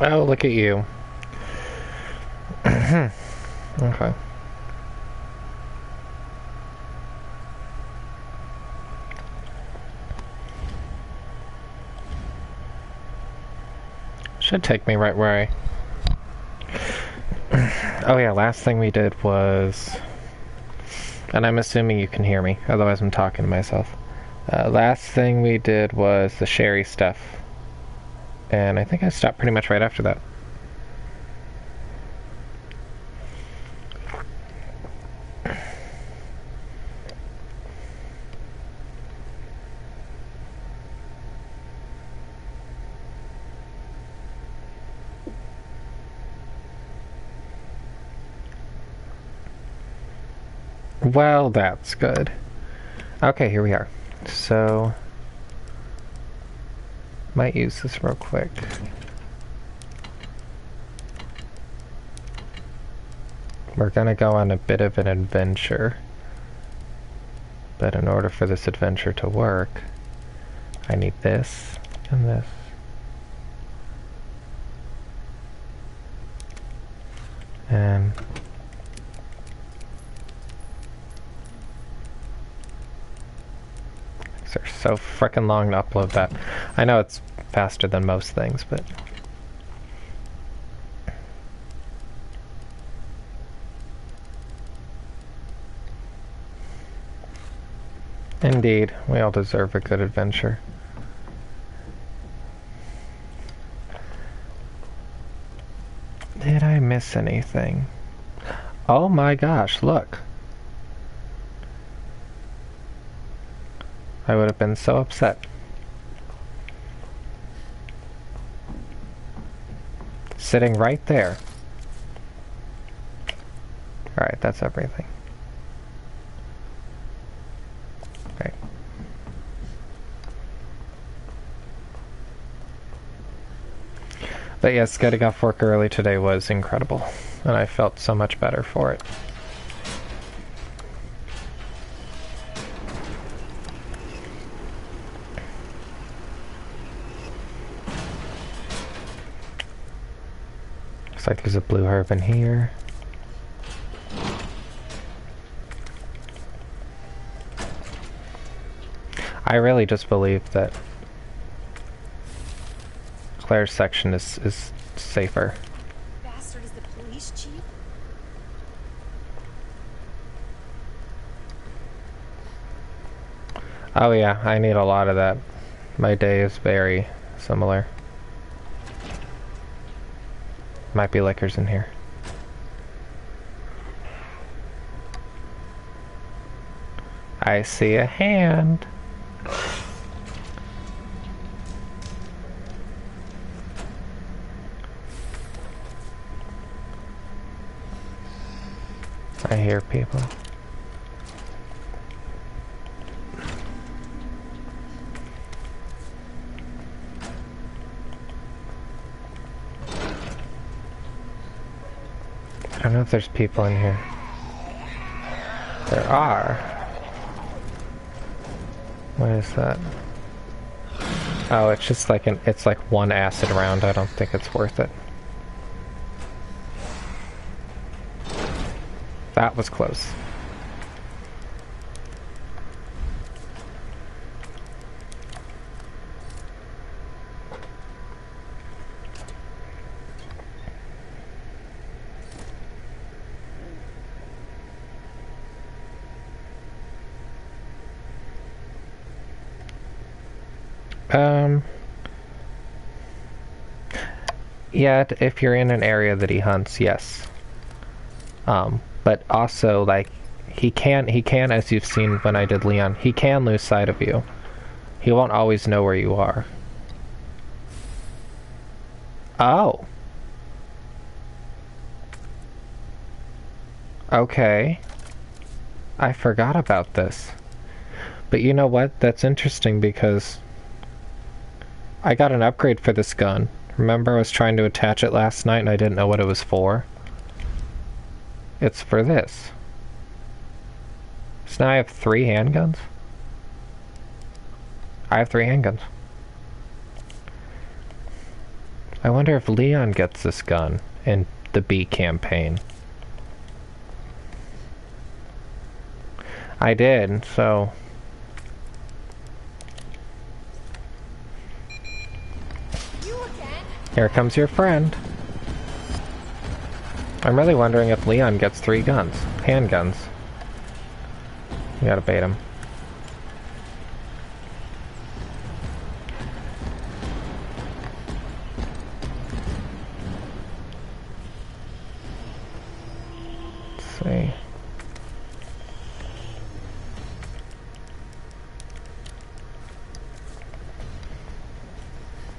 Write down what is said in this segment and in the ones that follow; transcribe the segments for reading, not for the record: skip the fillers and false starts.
Oh, look at you. Okay. Should take me right where Oh yeah, last thing we did was... And I'm assuming you can hear me, otherwise I'm talking to myself. Last thing we did was the Sherry stuff. And I think I stopped pretty much right after that. Well, that's good. Okay, here we are. So... Might use this real quick. We're gonna go on a bit of an adventure. But in order for this adventure to work, I need this and this. And they're so frickin' long to upload that. I know it's faster than most things, but... Indeed, we all deserve a good adventure. Did I miss anything? Oh my gosh, look! I would have been so upset. Sitting right there. Alright, that's everything. Okay. But yes, getting off work early today was incredible, and I felt so much better for it. Looks like there's a blue herb in here. I really just believe that Claire's section is safer. Bastard is the police chief? Oh yeah, I need a lot of that. My day is very similar. Might be liquors in here. I see a hand. I hear people. I don't know if there's people in here. There are. What is that? Oh, it's just like it's like one acid round. I don't think it's worth it. That was close. Yeah, if you're in an area that he hunts, yes. But also, like, he can, as you've seen when I did Leon, he can lose sight of you. He won't always know where you are. Oh. Okay. I forgot about this. But you know what? That's interesting because I got an upgrade for this gun. Remember I was trying to attach it last night and I didn't know what it was for? It's for this. So now I have 3 handguns? I have 3 handguns. I wonder if Leon gets this gun in the B campaign. I did, so... You again? Here comes your friend. I'm really wondering if Leon gets 3 guns. Handguns. You gotta bait him. Let's see.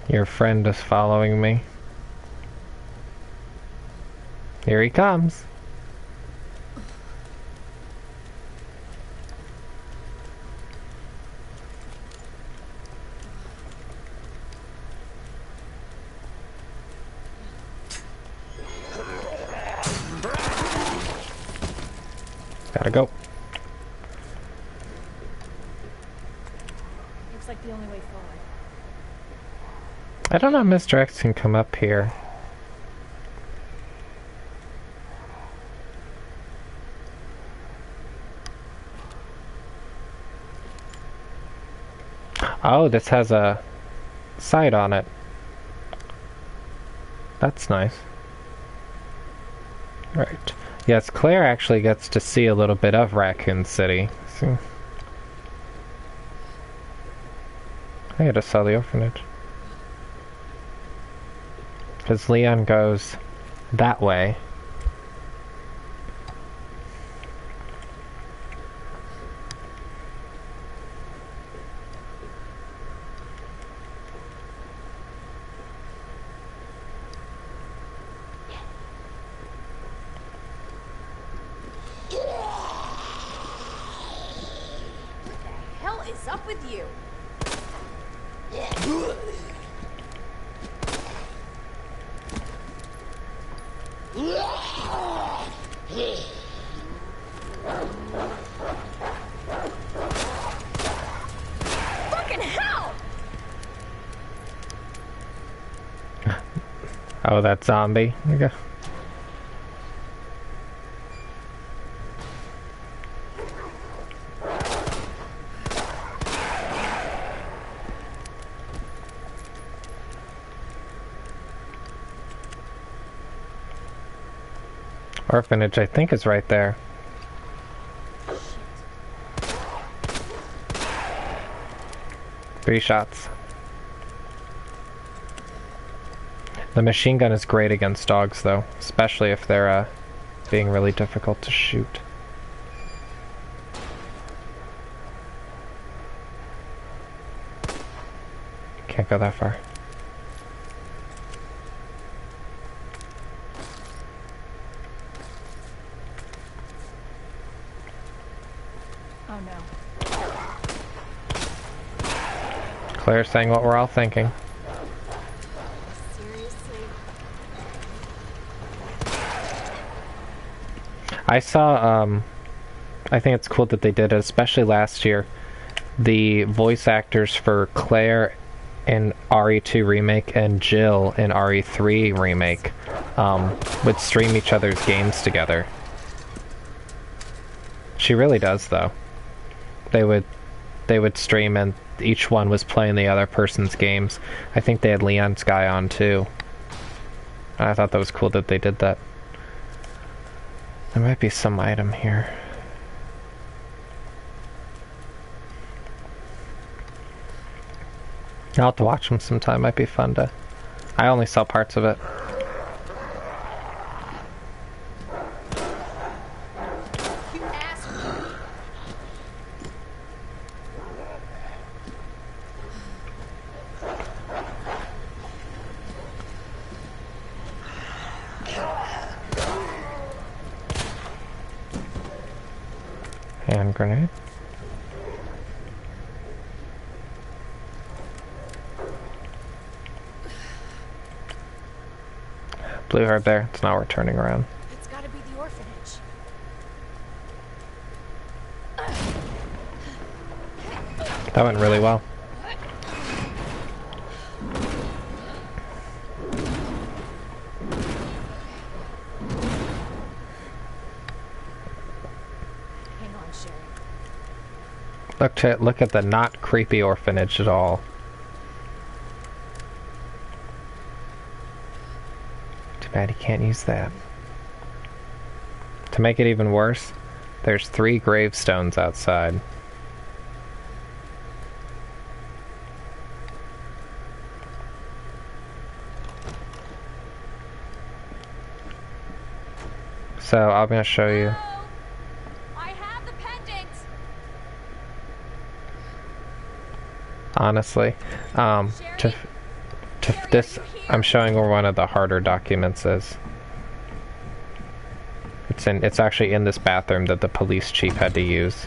Your friend is following me. Here he comes. Gotta go. Looks like the only way forward. I don't know if Mr. X can come up here. Oh, this has a sight on it. That's nice. Right. Yes, Claire actually gets to see a little bit of Raccoon City. See? I just saw the orphanage. Because Leon goes that way. The hell is up with you? Fucking hell! Oh, that zombie. Okay. Orphanage, I think, is right there. Three shots. The machine gun is great against dogs, though, especially if they're being really difficult to shoot. Can't go that far. Oh no. Claire's saying what we're all thinking. Seriously? I saw, I think it's cool that they did it, especially last year. The voice actors for Claire in RE2 Remake and Jill in RE3 Remake would stream each other's games together. She really does, though. They would stream and each one was playing the other person's games. I think they had Leon's guy on too. And I thought that was cool that they did that. There might be some item here. I'll have to watch them sometime. Might be fun to... I only saw parts of it. You asshole! Hand grenade. Blue heart there. It's not worth turning around. It's gotta be the orphanage. That went really well. on, Sherry. Look at the not creepy orphanage at all. Too bad he can't use that. To make it even worse, there's 3 gravestones outside. So I'm gonna show you. Hello? I have the pendant. Honestly, Sherry? Sherry, this, are you here? I'm showing where one of the harder documents is. It's actually in this bathroom that the police chief had to use.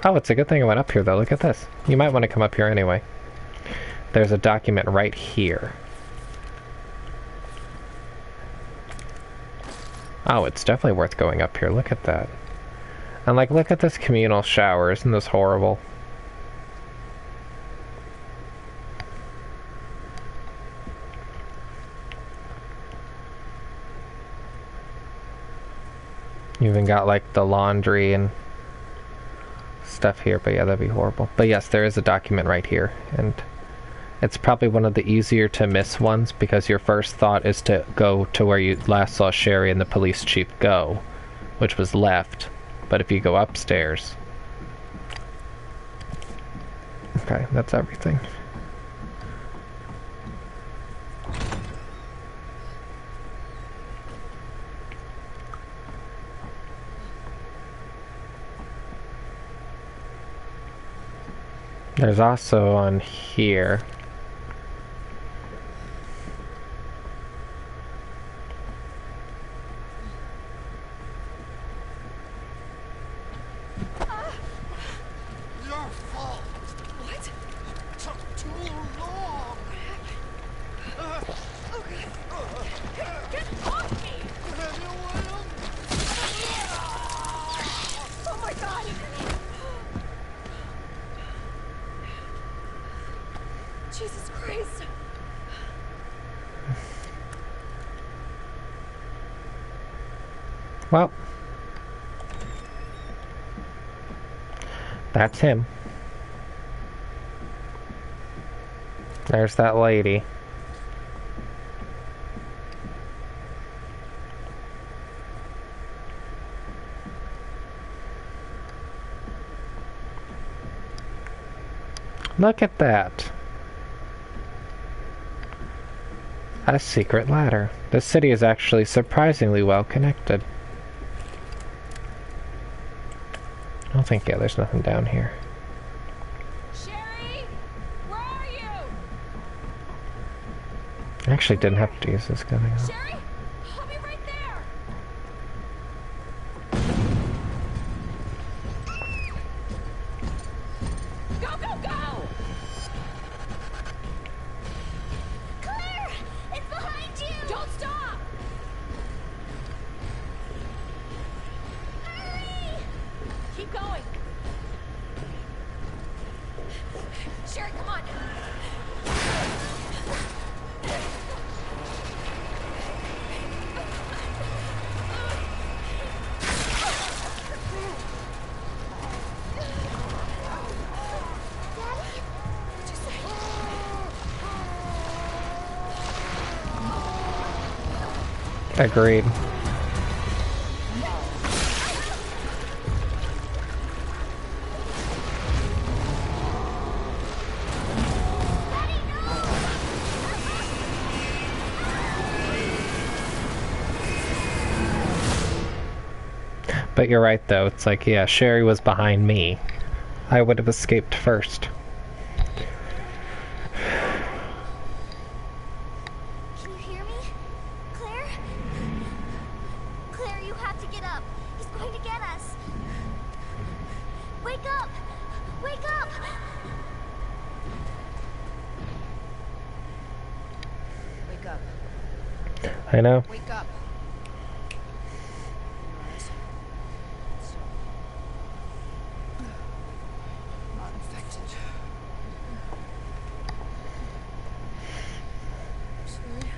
Oh, it's a good thing I went up here though. Look at this. You might want to come up here anyway. There's a document right here. Oh, it's definitely worth going up here. Look at that. And like, look at this communal shower. Isn't this horrible? You even got like the laundry and stuff here, but yeah, that'd be horrible. But yes, there is a document right here, and it's probably one of the easier to miss ones because your first thought is to go to where you last saw Sherry and the police chief go, which was left. But if you go upstairs... Okay, that's everything. There's also on here. Your fault. What? It took too long. Get off me! Oh my god! Jesus Christ! Well, that's him. There's that lady. Look at that. A secret ladder. This city is actually surprisingly well connected. I don't think, yeah, there's nothing down here. Sherry! Where are you? I actually didn't have to use this gun. Sherry? I'll be right there! Go, go, go! Claire! It's behind you! Don't stop! Hurry! Keep going. Sherry, come on. Daddy? What'd you say? Agreed. Daddy, no! But you're right, though. It's like, yeah, Sherry was behind me. I would have escaped first. Can you hear me? Claire? Claire, you have to get up. He's going to get us. Wake up! Wake up! Wake up. I know. Wake up. Not infected. Sherry?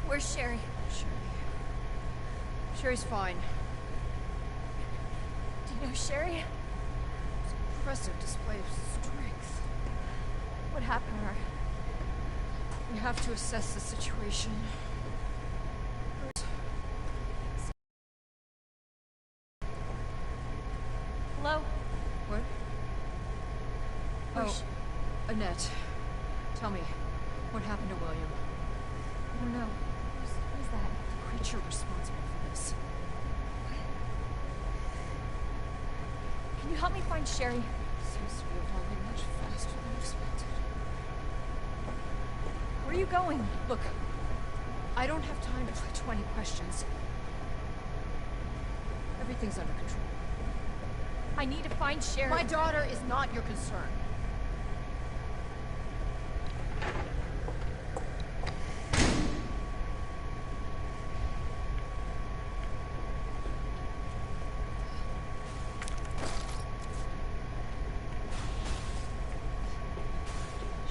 Where's Sherry? Sherry's fine. Do you know Sherry? Impressive display of strength. What happened to her? We have to assess the situation. Hello? What? Where's Oh, Annette. Tell me, what happened to William? I don't know. Who's that? The creature responsible for this. Can you help me find Sherry? Seems to be evolving much faster than expected. Where are you going? Look, I don't have time to play 20 questions. Everything's under control. I need to find Sherry. My daughter is not your concern.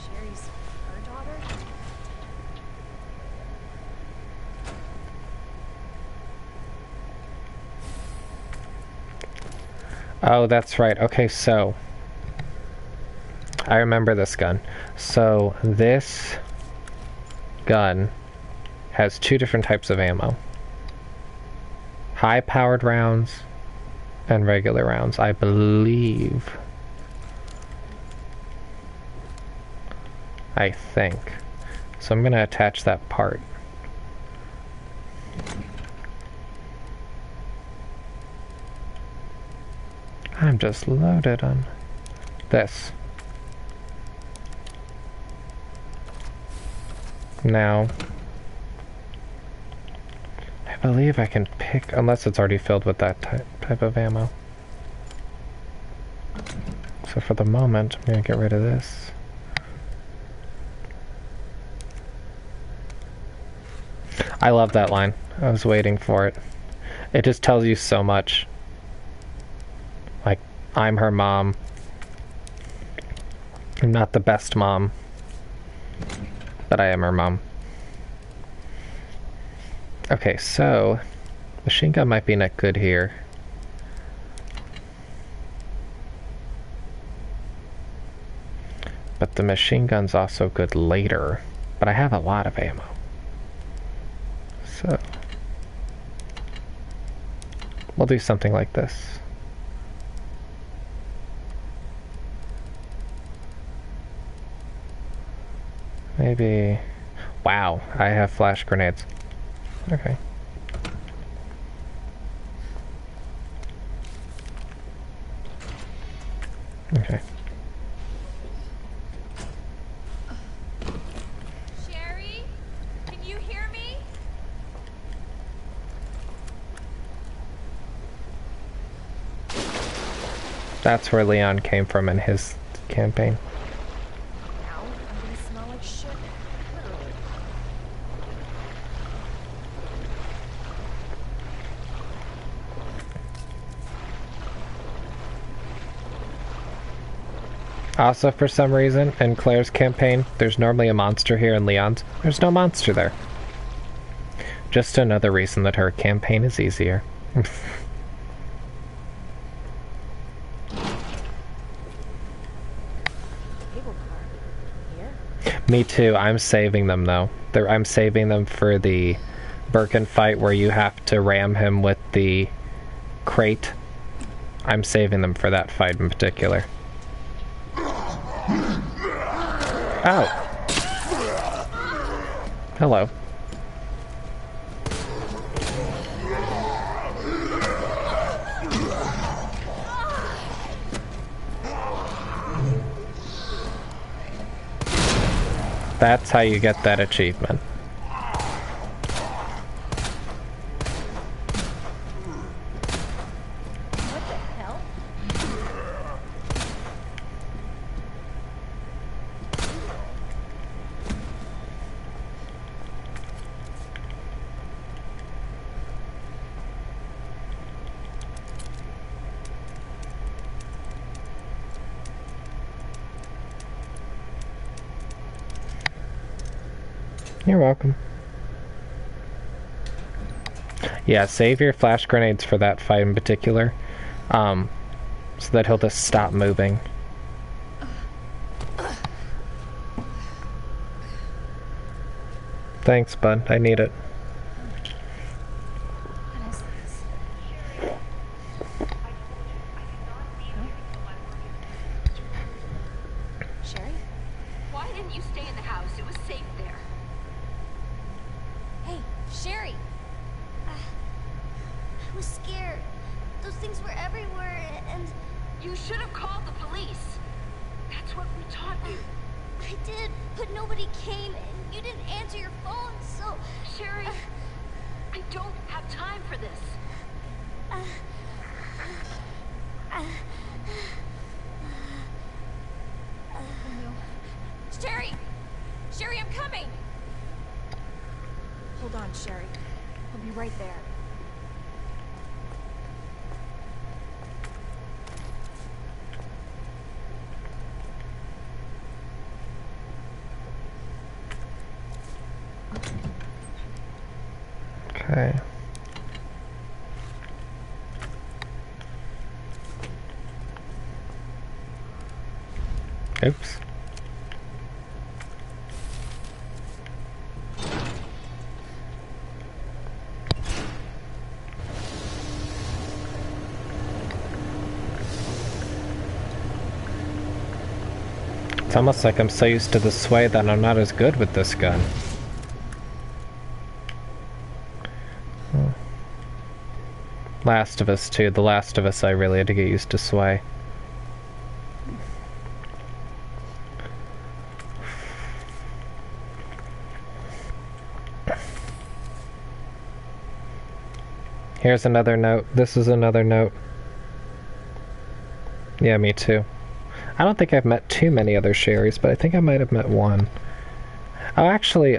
Sherry's her daughter? Oh, that's right. Okay, so I remember this gun. So this gun has two different types of ammo. High-powered rounds and regular rounds, I believe. I think. So I'm going to attach that part. I'm just loaded on this. Now, I believe I can pick, unless it's already filled with that type of ammo. So for the moment, I'm going to get rid of this. I love that line. I was waiting for it. It just tells you so much. Like, I'm her mom. I'm not the best mom, but I am her mom. Okay, so machine gun might be not good here. But the machine gun's also good later. But I have a lot of ammo. So we'll do something like this. Maybe... Wow, I have flash grenades. Okay. Okay. Sherry? Can you hear me? That's where Leon came from in his campaign. Now I'm gonna smell like shit. Literally. Also, for some reason, in Claire's campaign, there's normally a monster here in Leon's. There's no monster there. Just another reason that her campaign is easier. Cable car. Here? Me too. I'm saving them, though. I'm saving them for the Birkin fight where you have to ram him with the crate. I'm saving them for that fight in particular. Oh. Hello. That's how you get that achievement. What the hell? You're welcome. Yeah, save your flash grenades for that fight in particular. So that he'll just stop moving. Thanks, bud. I need it. What is this? Sherry? Why didn't you stay in the house? It was safe there. Hey, Sherry! I was scared. Those things were everywhere, and You should have called the police. That's what we taught you. I did, but nobody came, and you didn't answer your phone, so... Sherry, I don't have time for this. Sherry! Sherry, I'm coming! Hold on, Sherry. I'll be right there. Okay. Oops. It's almost like I'm so used to the sway that I'm not as good with this gun. Last of Us too. The Last of Us I really had to get used to sway. Here's another note. This is another note. Yeah, me too. I don't think I've met too many other Sherrys, but I think I might have met one. Oh, actually,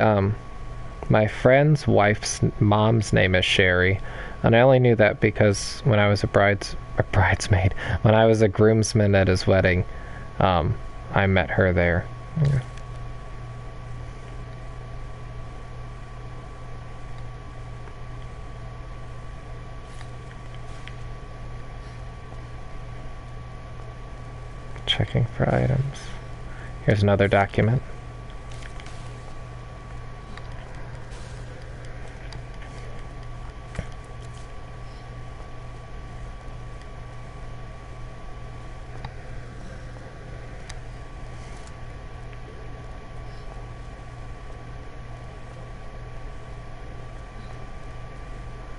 my friend's wife's mom's name is Sherry, and I only knew that because when I was a bridesmaid, when I was a groomsman at his wedding, I met her there. Yeah. Checking for items. Here's another document.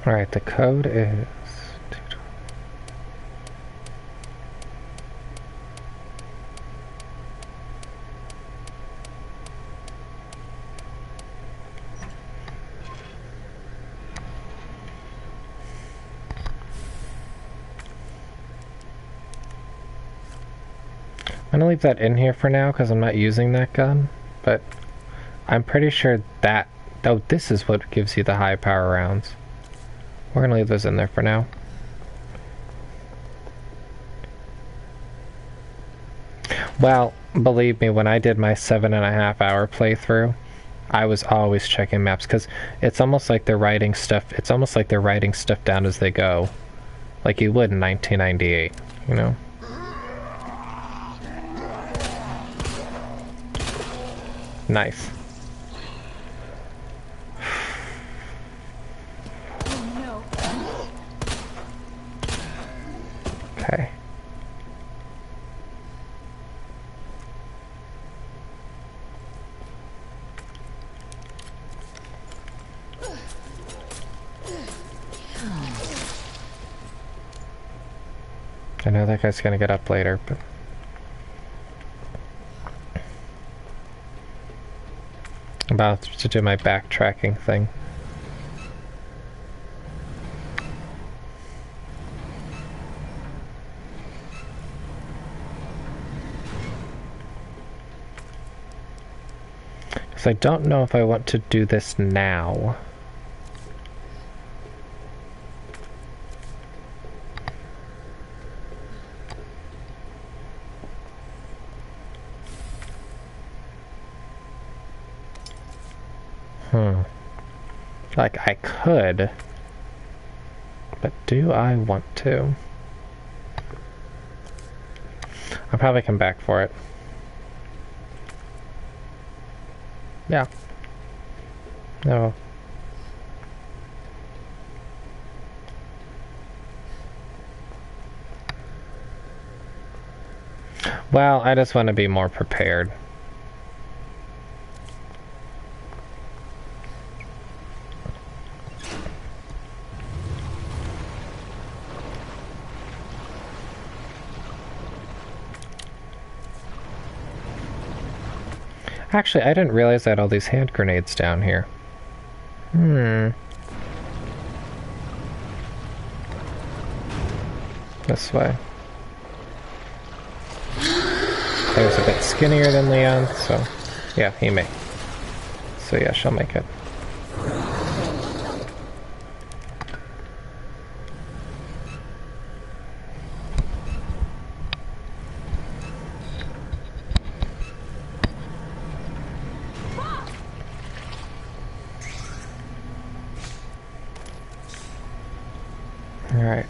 Alright, the code is... I'm gonna leave that in here for now because I'm not using that gun, but I'm pretty sure that... Oh, this is what gives you the high power rounds. We're gonna leave those in there for now. Well, believe me, when I did my 7.5-hour playthrough, I was always checking maps because it's almost like they're writing stuff. It's almost like they're writing stuff down as they go, like you would in 1998. You know. Nice. Okay. I know that guy's gonna get up later, but... I'm about to do my backtracking thing. Because I don't know if I want to do this now. Like, I could But do I want to? I'll probably come back for it. Yeah. No. Well, I just want to be more prepared. Actually, I didn't realize I had all these hand grenades down here. This way. Claire's a bit skinnier than Leon, so yeah, he may. So yeah, she'll make it. Alright.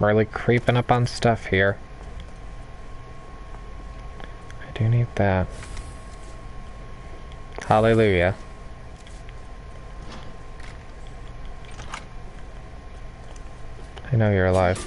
Really creeping up on stuff here. I do need that. Hallelujah. I know you're alive.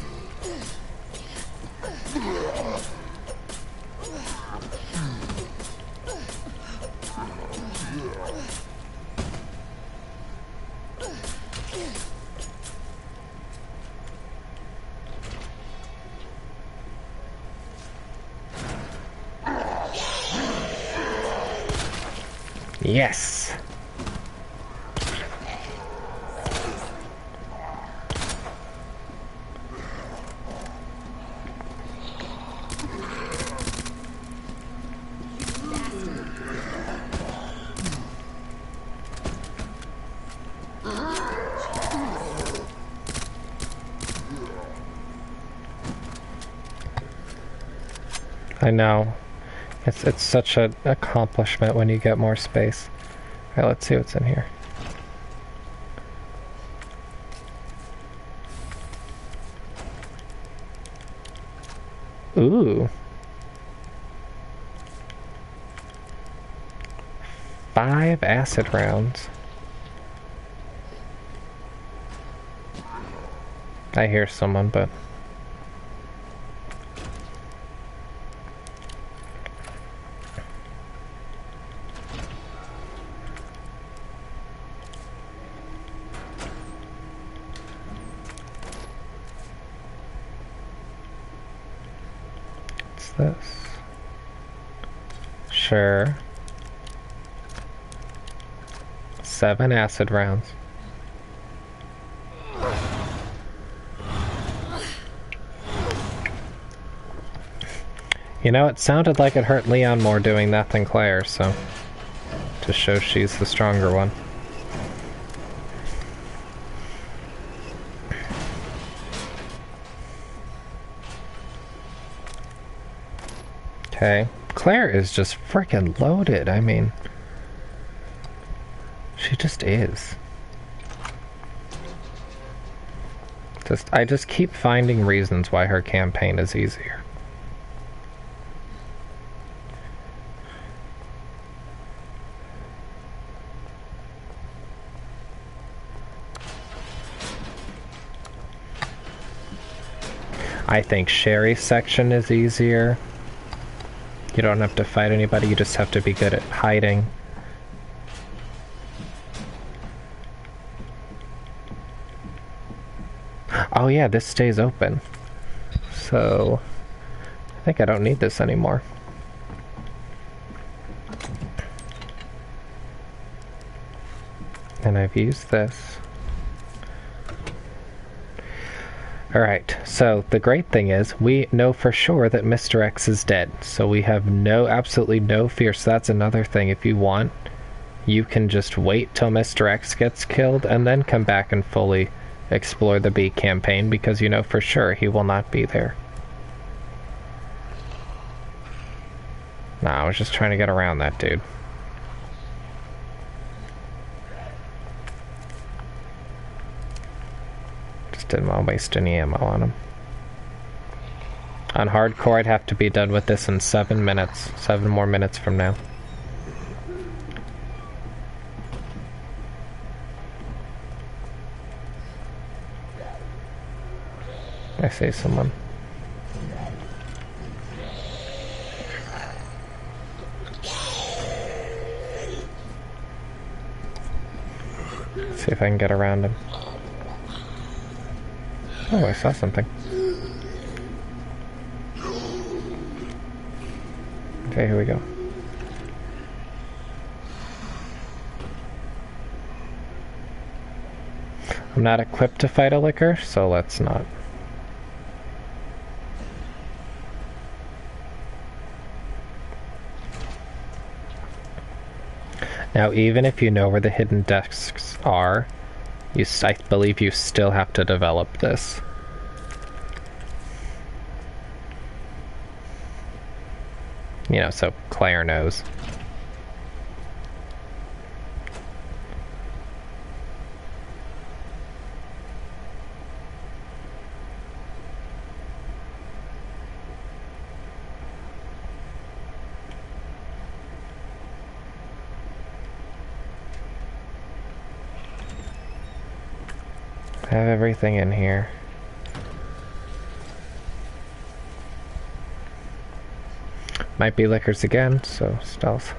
Yes! I know. It's such an accomplishment when you get more space. Alright, let's see what's in here. Ooh. 5 acid rounds. I hear someone, but... this? Sure. 7 acid rounds. You know, it sounded like it hurt Leon more doing that than Claire, so... just shows she's the stronger one. Okay. Claire is just freaking loaded. I mean, she just is. I just keep finding reasons why her campaign is easier. I think Sherry's section is easier. You don't have to fight anybody, you just have to be good at hiding. Oh yeah, this stays open. So, I think I don't need this anymore. And I've used this. Alright, so the great thing is, we know for sure that Mr. X is dead. So we have absolutely no fear. So that's another thing. If you want, you can just wait till Mr. X gets killed and then come back and fully explore the B campaign because you know for sure he will not be there. Nah, I was just trying to get around that dude. Just didn't want to waste any ammo on him. On hardcore, I'd have to be done with this in 7 minutes. 7 more minutes from now. I see someone. Let's see if I can get around him. Oh, I saw something. Okay, here we go. I'm not equipped to fight a licker, so let's not. Now, even if you know where the hidden desks are, I believe you still have to develop this. You know, so Claire knows. I have everything in here. Might be lickers again, so stealth.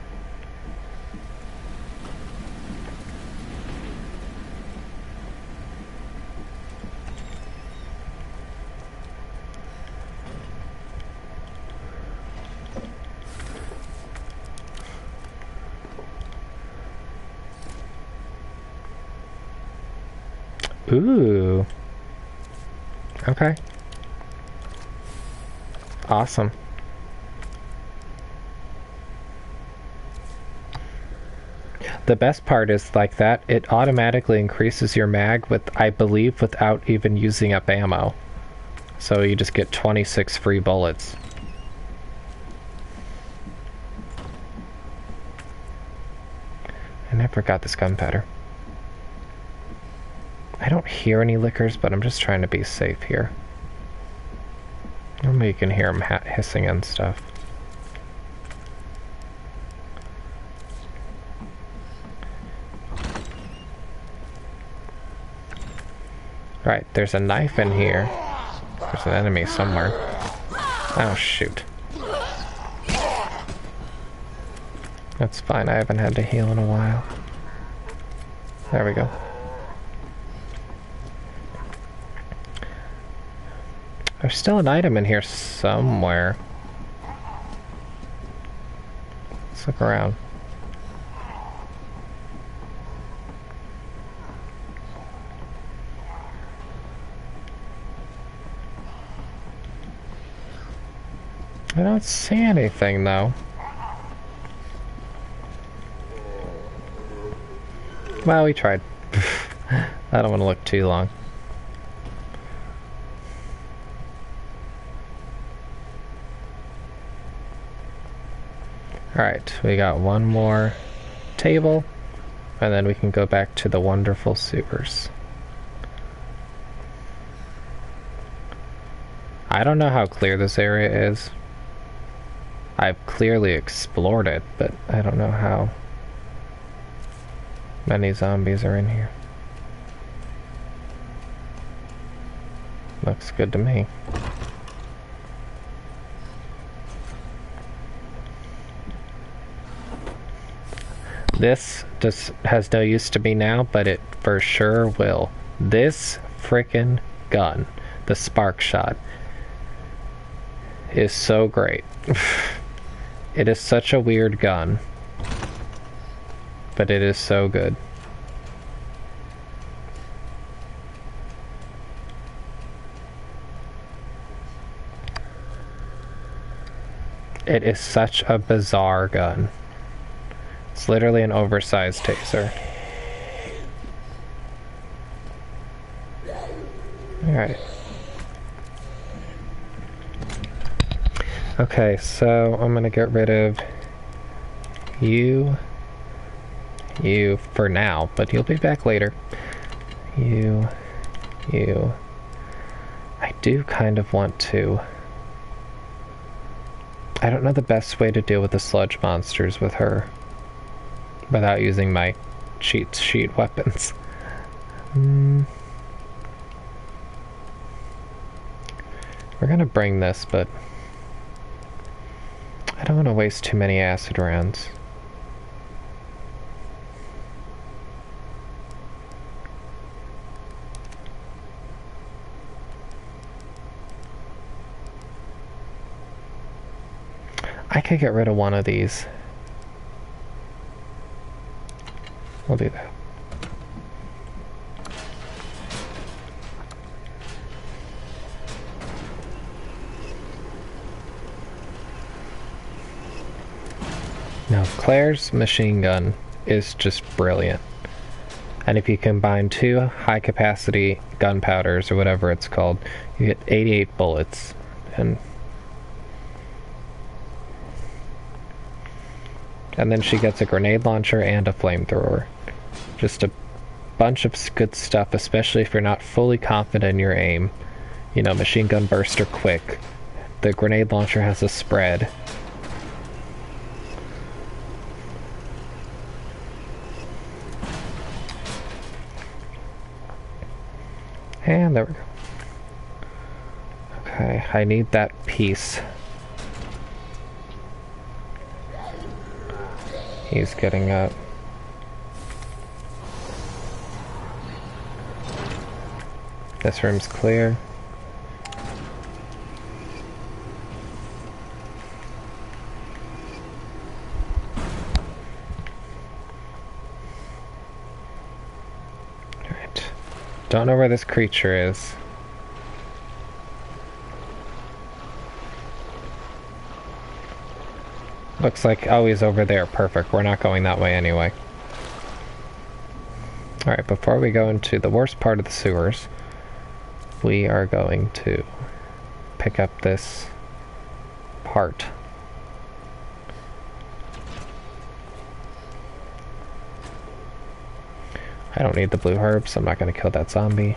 Ooh. Okay. Awesome. The best part is like that, it automatically increases your mag with, I believe, without even using up ammo. So you just get 26 free bullets. I never got this gunpowder. I don't hear any lickers, but I'm just trying to be safe here. Maybe you can hear them hissing and stuff. Right, there's a knife in here. There's an enemy somewhere. Oh, shoot. That's fine, I haven't had to heal in a while. There we go. There's still an item in here somewhere. Let's look around. I don't see anything, though. Well, we tried. I don't want to look too long. Alright, we got one more table, and then we can go back to the wonderful sewers. I don't know how clear this area is. I've clearly explored it, but I don't know how many zombies are in here. Looks good to me. This just has no use to me now, but it for sure will. This frickin' gun, the spark shot, is so great. It is such a weird gun, but it is so good. It is such a bizarre gun. It's literally an oversized taser. Alright. Okay, so I'm gonna get rid of you for now, but you'll be back later. You. I do kind of want to. I don't know the best way to deal with the sludge monsters with her without using my cheat sheet weapons. We're gonna bring this, but I don't want to waste too many acid rounds. I could get rid of one of these. We'll do that. Now, Claire's machine gun is just brilliant. And if you combine 2 high-capacity gunpowders, or whatever it's called, you get 88 bullets. And then she gets a grenade launcher and a flamethrower. Just a bunch of good stuff, especially if you're not fully confident in your aim. You know, machine gun bursts are quick. The grenade launcher has a spread. And there we go. Okay, I need that piece. He's getting up. This room's clear. Alright. Don't know where this creature is. Looks like, oh, he's over there. Perfect. We're not going that way anyway. Alright, before we go into the worst part of the sewers, we are going to pick up this part. I don't need the blue herbs, so I'm not going to kill that zombie.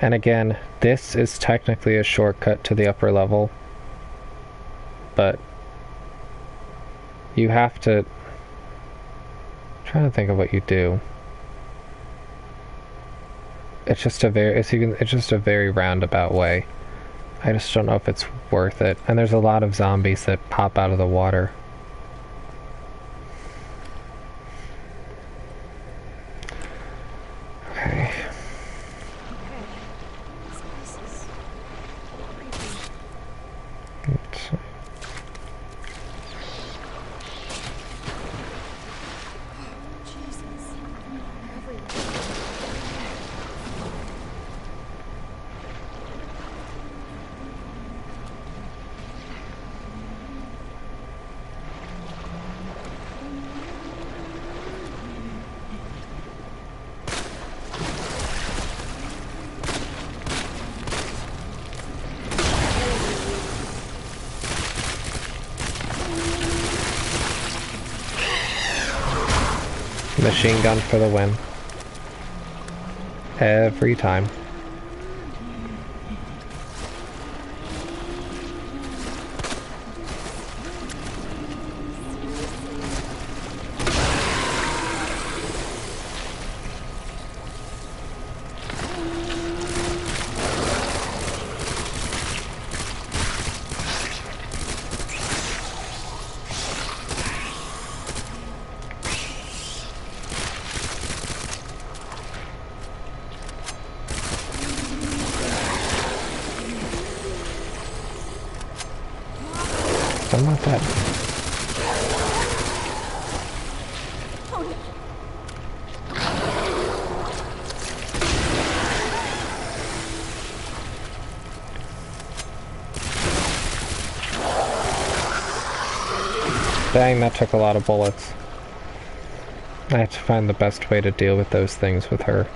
And again, this is technically a shortcut to the upper level, but you have to... I'm trying to think of what you do. It's just a very roundabout way. I just don't know if it's worth it. And there's a lot of zombies that pop out of the water. Okay. Machine gun for the win. Every time. I'm not that. Dang, that took a lot of bullets. I have to find the best way to deal with those things with her.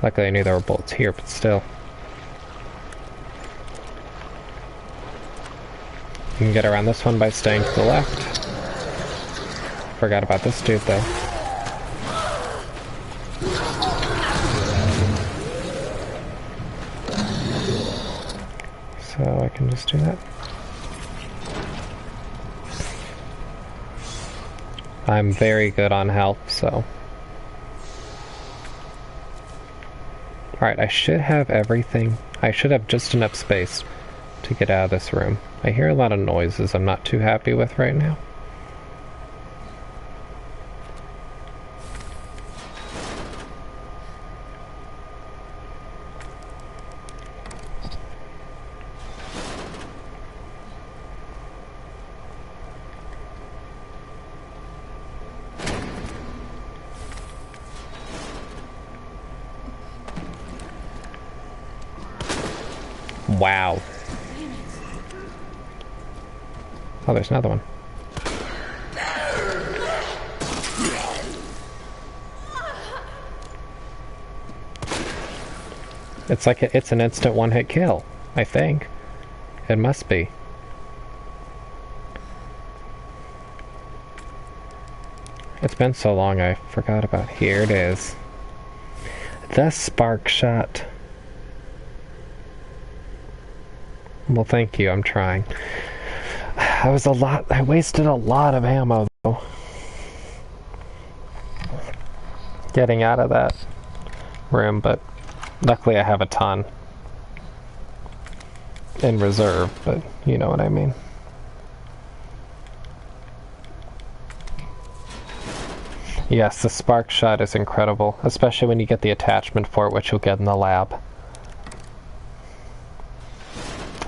Luckily I knew there were bullets here, but still. You can get around this one by staying to the left. Forgot about this dude though. So I can just do that. I'm very good on health, so. Alright, I should have everything. I should have just enough space to get out of this room. I hear a lot of noises I'm not too happy with right now. Wow. Oh, there's another one. It's like it's an instant one-hit kill, I think. It must be. It's been so long I forgot about. Here it is. The spark shot. Well, thank you, I'm trying. I wasted a lot of ammo, though. Getting out of that room, but luckily I have a ton in reserve, but you know what I mean. Yes, the spark shot is incredible, especially when you get the attachment for it, which you'll get in the lab.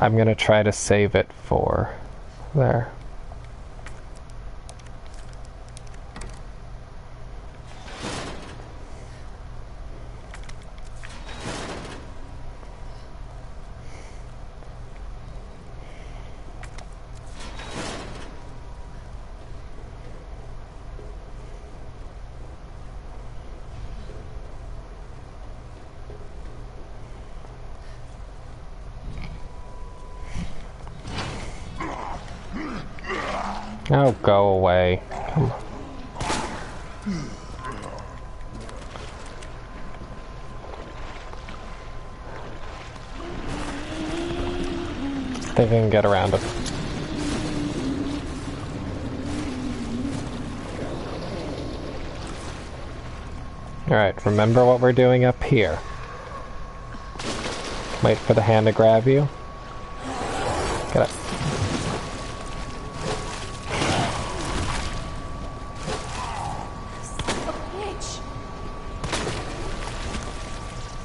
I'm gonna try to save it for there. Oh, go away. Come on. I think I can get around it. Alright, remember what we're doing up here. Wait for the hand to grab you. Get up.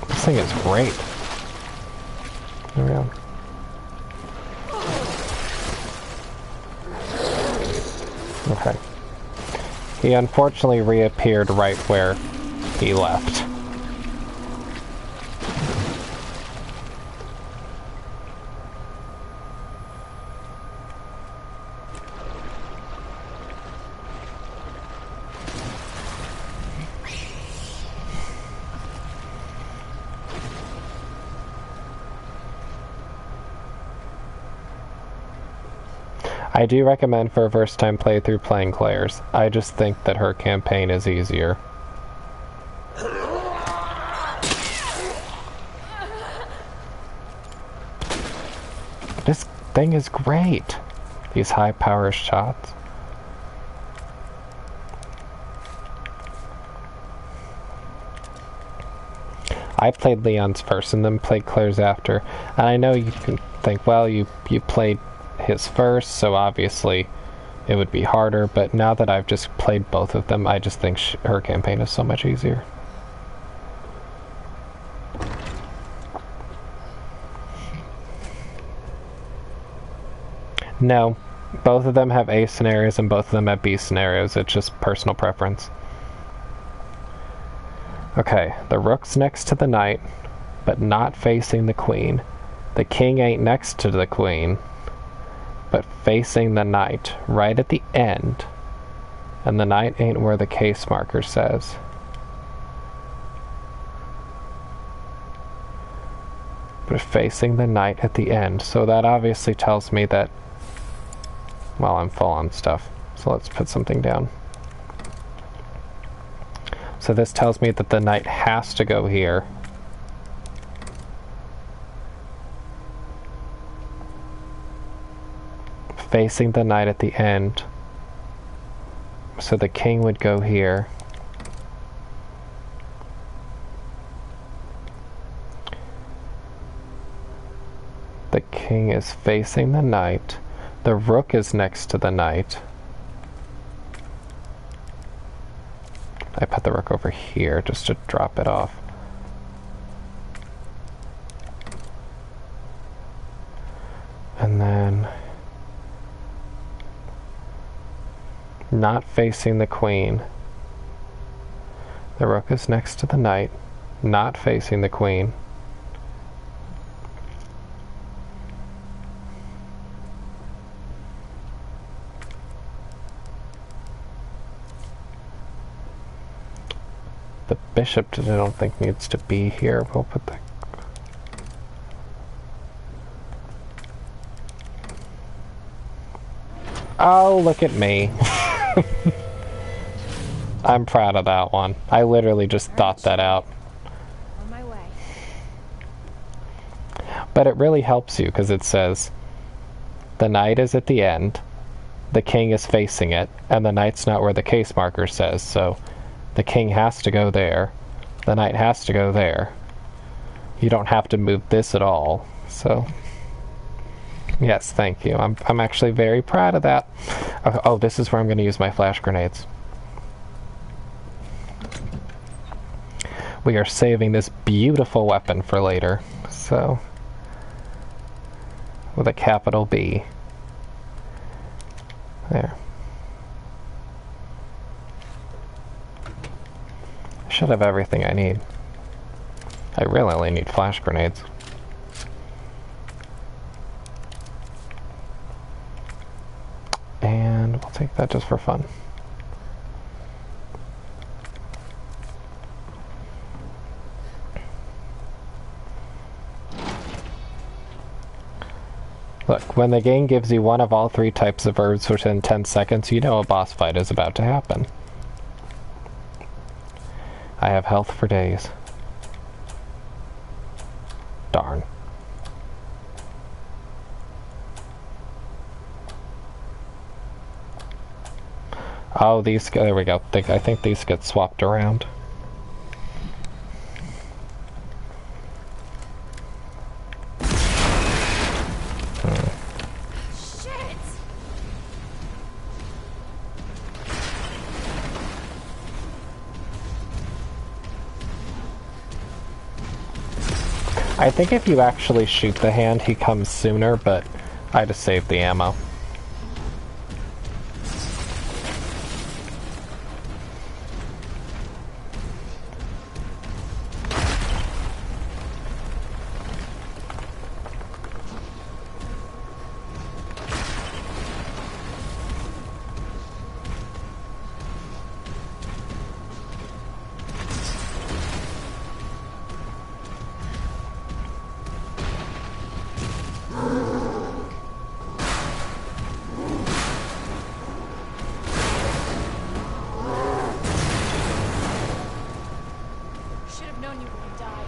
This thing is great. There we go. Okay. He unfortunately reappeared right where he left. I do recommend for a first time playthrough playing Claire's. I just think that her campaign is easier. This thing is great. These high power shots. I played Leon's first and then played Claire's after. And I know you can think, well, you played his first, so obviously it would be harder, but now that I've just played both of them, I just think her campaign is so much easier. No, both of them have A scenarios and both of them have B scenarios. It's just personal preference. Okay, the rook's next to the knight, but not facing the queen. The king ain't next to the queen, but facing the knight, right at the end. And the knight ain't where the case marker says. But facing the knight at the end. So that obviously tells me that... Well, I'm full on stuff. So let's put something down. So this tells me that the knight has to go here. Facing the knight at the end. So the king would go here. The king is facing the knight. The rook is next to the knight. I put the rook over here just to drop it off. And then... not facing the queen. The rook is next to the knight, not facing the queen. The bishop, I don't think, needs to be here. We'll put the... Oh, look at me. I'm proud of that one. I literally just thought that out. On my way. But it really helps you because it says the knight is at the end, the king is facing it, and the knight's not where the case marker says, so the king has to go there, the knight has to go there. You don't have to move this at all, so... Yes, thank you. I'm actually very proud of that. Oh, this is where I'm going to use my flash grenades. We are saving this beautiful weapon for later, so... with a capital B. There. I should have everything I need. I really only need flash grenades. And we'll take that just for fun. Look, when the game gives you one of all three types of herbs within 10 seconds, you know a boss fight is about to happen. I have health for days. Darn. Oh, these, there we go. I think these get swapped around. Shit! I think if you actually shoot the hand, he comes sooner, but I just saved the ammo. Should have known you were gonna die.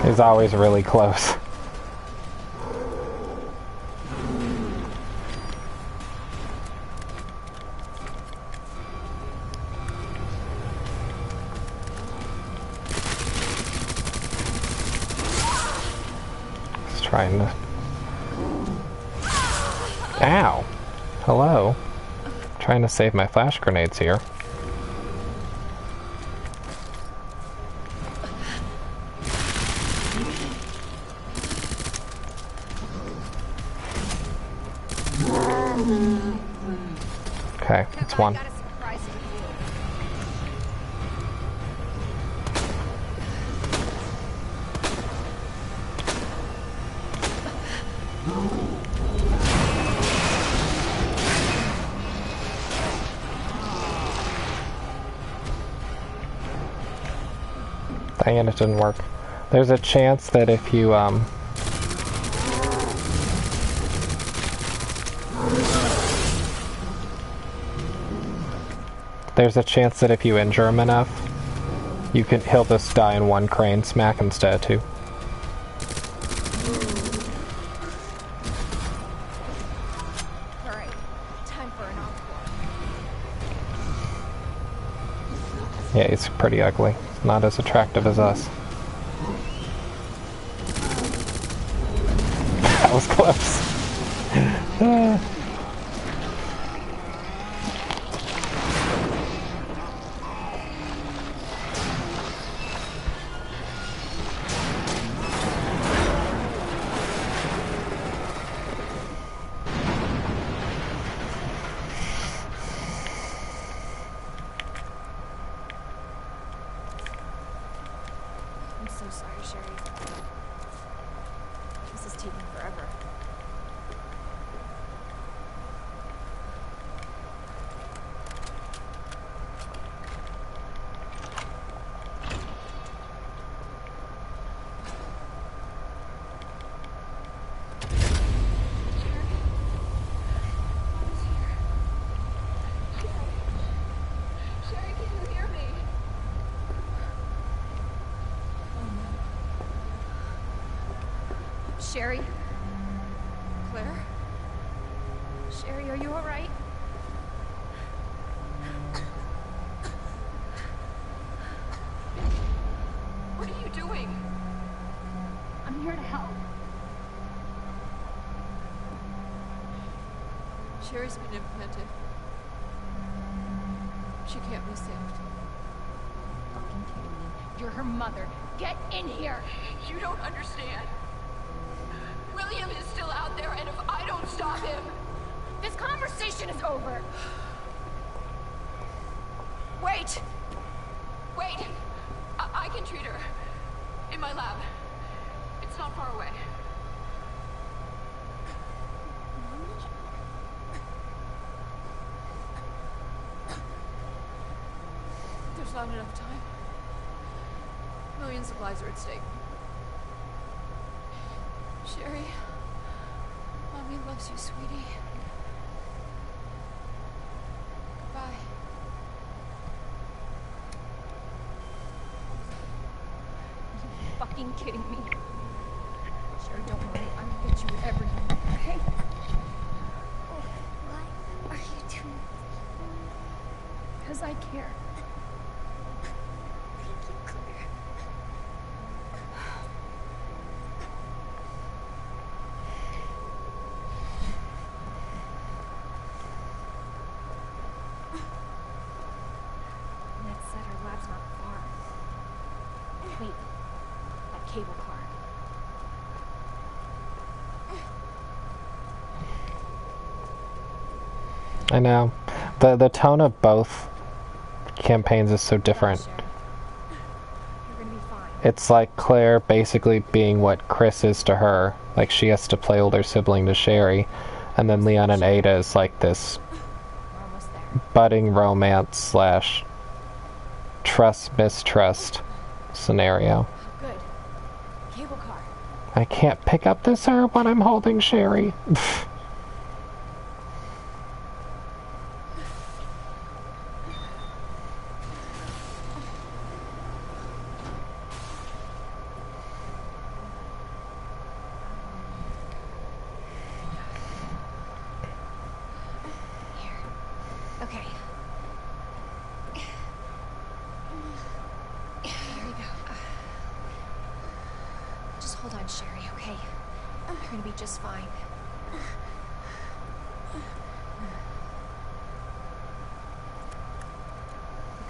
He's always really close. He's trying to... Ow! Hello. Trying to save my flash grenades here. Okay, it's one. I got a surprise Dang it, it didn't work. There's a chance that if you, there's a chance that if you injure him enough, he'll just die in one crane smack instead too. Alright, time for an encore. Yeah, he's pretty ugly. Not as attractive as us. That was close. I'm so sorry, Sherry. This is taking forever. Sherry, can you hear me? Sherry? Claire? Sherry, are you alright? What are you doing? I'm here to help. Sherry's been implanted. She can't be saved. Fucking kidding me. You're her mother. Get in here! You don't understand. William is still out there, and if I don't stop him... This conversation is over! Wait! Wait! I can treat her. In my lab. It's not far away. There's not enough time. Millions of lives are at stake. Sherry, Mommy loves you, sweetie. Goodbye. You fucking kidding me? Sherry, don't worry. I'm gonna get you everything, okay? Why are you doing Because I care. Thank you, Claire. Ned said our lab's not far. Wait, that cable car. I know. The tone of both campaigns is so different. Sherry. You're gonna be fine. It's like Claire basically being what Chris is to her. Like she has to play older sibling to Sherry. And then Leon and Ada is like this We're almost there. budding romance slash trust-mistrust scenario. Good. Cable car. I can't pick up this herb when I'm holding Sherry. Okay. Here we go. Just hold on, Sherry, okay? You're gonna be just fine.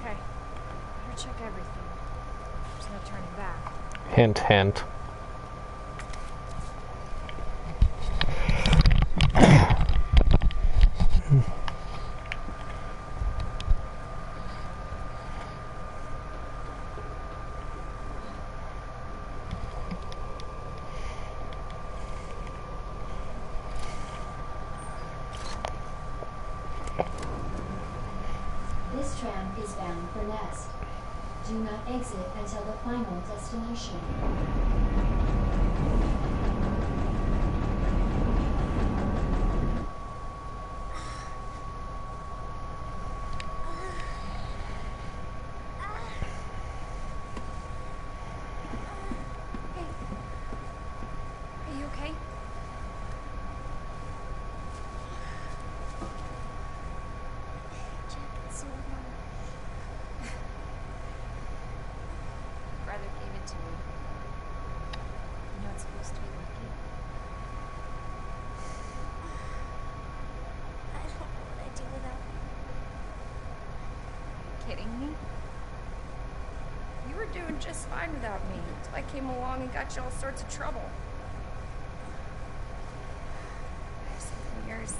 Okay. Better check everything. There's no turning back. Hint, hint. is bound for Nest. Do not exit until the final destination. Hey. Are you okay? Jack, it's so warm. Brother gave it to me. You know it's supposed to be lucky. I don't know what I'd do without you. Are you kidding me? You were doing just fine without me until I came along and got you all sorts of trouble. I have something of yours.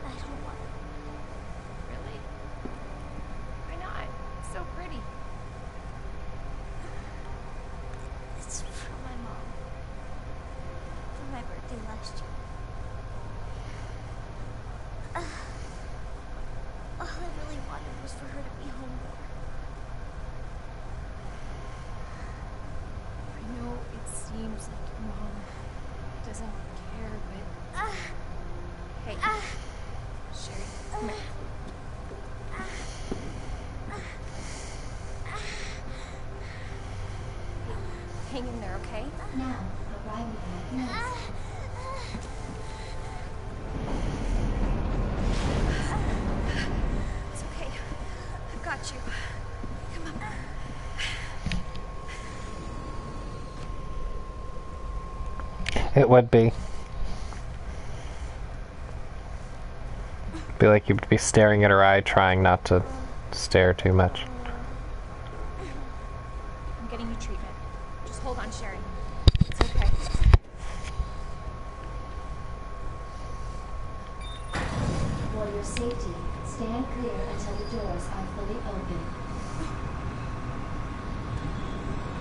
I don't want it. Really? Why not? It's so pretty. It's from my mom. For my birthday last year. All I really wanted was for her to be home more. I know it seems like your mom doesn't care, but... Hey. Sherry, come here. Hang in there, okay? Now, arriving at Nest. It's okay. I've got you. Come on. It would be. Be like you'd be staring at her eye, trying not to stare too much. I'm getting you treatment. Just hold on, Sherry. It's okay. For your safety, stand clear until the doors are fully open.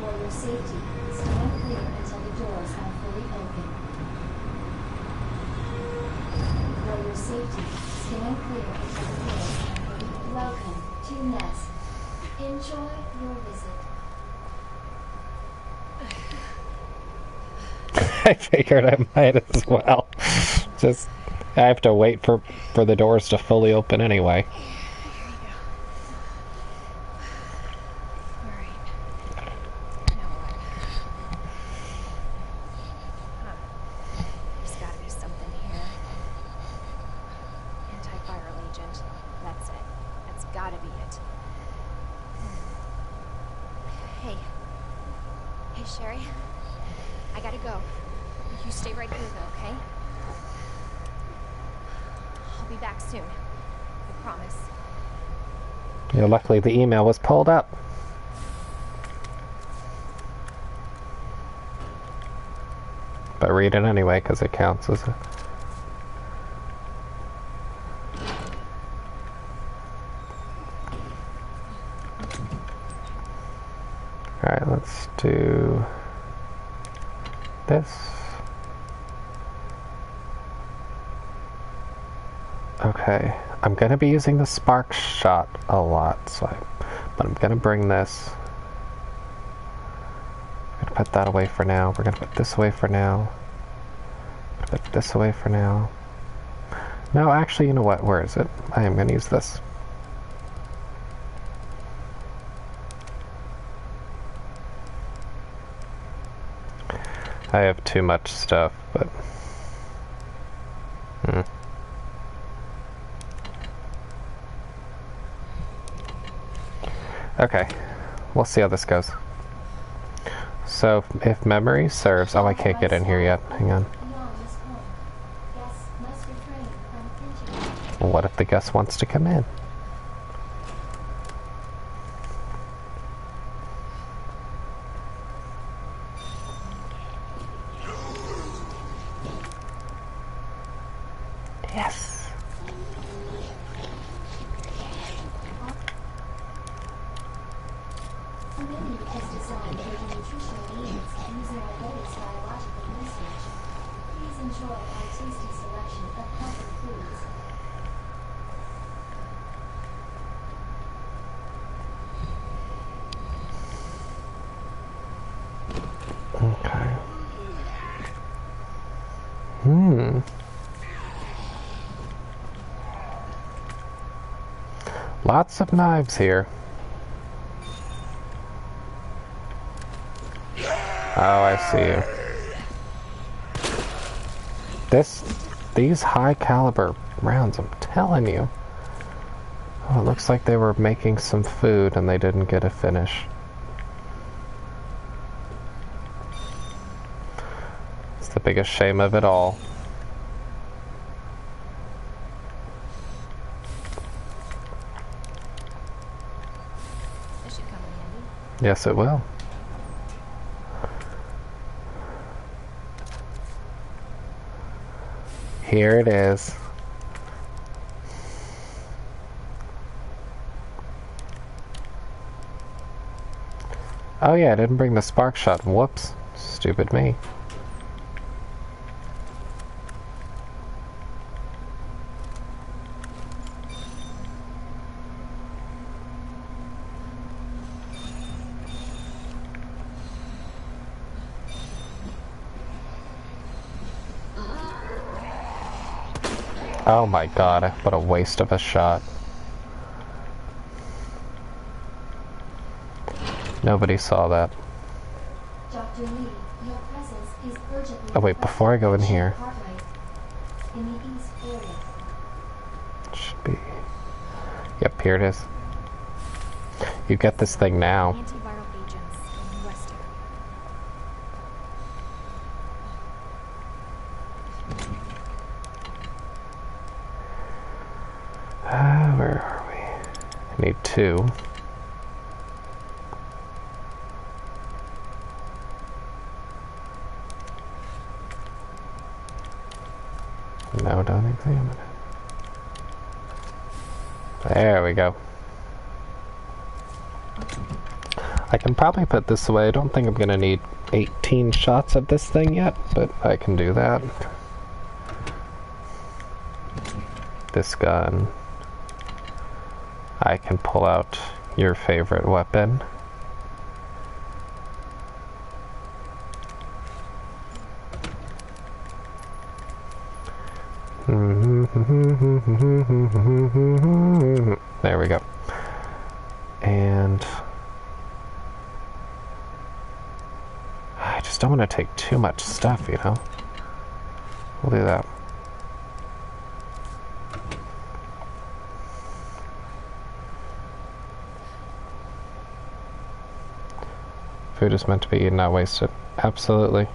For your safety, stand clear until the doors are fully open. For your safety, stand clear until the doors are fully open. Welcome to Nest. Enjoy your visit. I figured I might as well. Just, I have to wait for the doors to fully open anyway. Here you go. All right. Now what? There's gotta be something here. Antiviral agent. That's it. That's gotta be it. Hey. Hey, Sherry. I gotta go. You stay right here, though, okay? I'll be back soon. I promise. Yeah, luckily the email was pulled up. But read it anyway, because it counts as a... Alright, let's do this. Okay, I'm gonna be using the spark shot a lot, but I'm gonna bring this. I'm gonna put that away for now. We're gonna put this away for now. Put this away for now. No, actually, you know what? Where is it? I am gonna use this. I have too much stuff, but... Okay, we'll see how this goes. So, if memory serves... Oh, I can't get in here yet. Hang on. What if the guest wants to come in? Yes. Menu is designed for your nutritional needs using our latest biological research. Please enjoy our tasty selection of healthy foods. Okay. Lots of knives here. Oh, I see you. These high caliber rounds, I'm telling you. Oh, it looks like they were making some food and they didn't get a finish. It's the biggest shame of it all. This should come in handy. Yes, it will. Here it is. Oh yeah, I didn't bring the spark shot. Whoops. Stupid me. Oh my god, what a waste of a shot. Nobody saw that. Dr. Lee, your presence is urgently Oh wait, before I go in here. In the east area. Should be... Yep, here it is. You get this thing now. Antiviral agents in West area. Where are we? I need 2. No, don't examine it. There we go. I can probably put this away. I don't think I'm going to need 18 shots of this thing yet, but I can do that. This gun. I can pull out your favorite weapon. There we go. And I just don't want to take too much stuff, you know? We'll do that. Food is meant to be eaten, not wasted. Absolutely.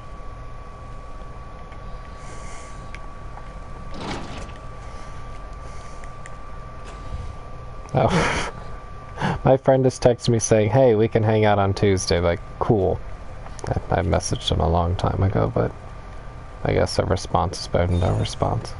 Oh. My friend just texted me saying, hey, we can hang out on Tuesday. Like, cool. I messaged him a long time ago, but I guess a response is better than no response.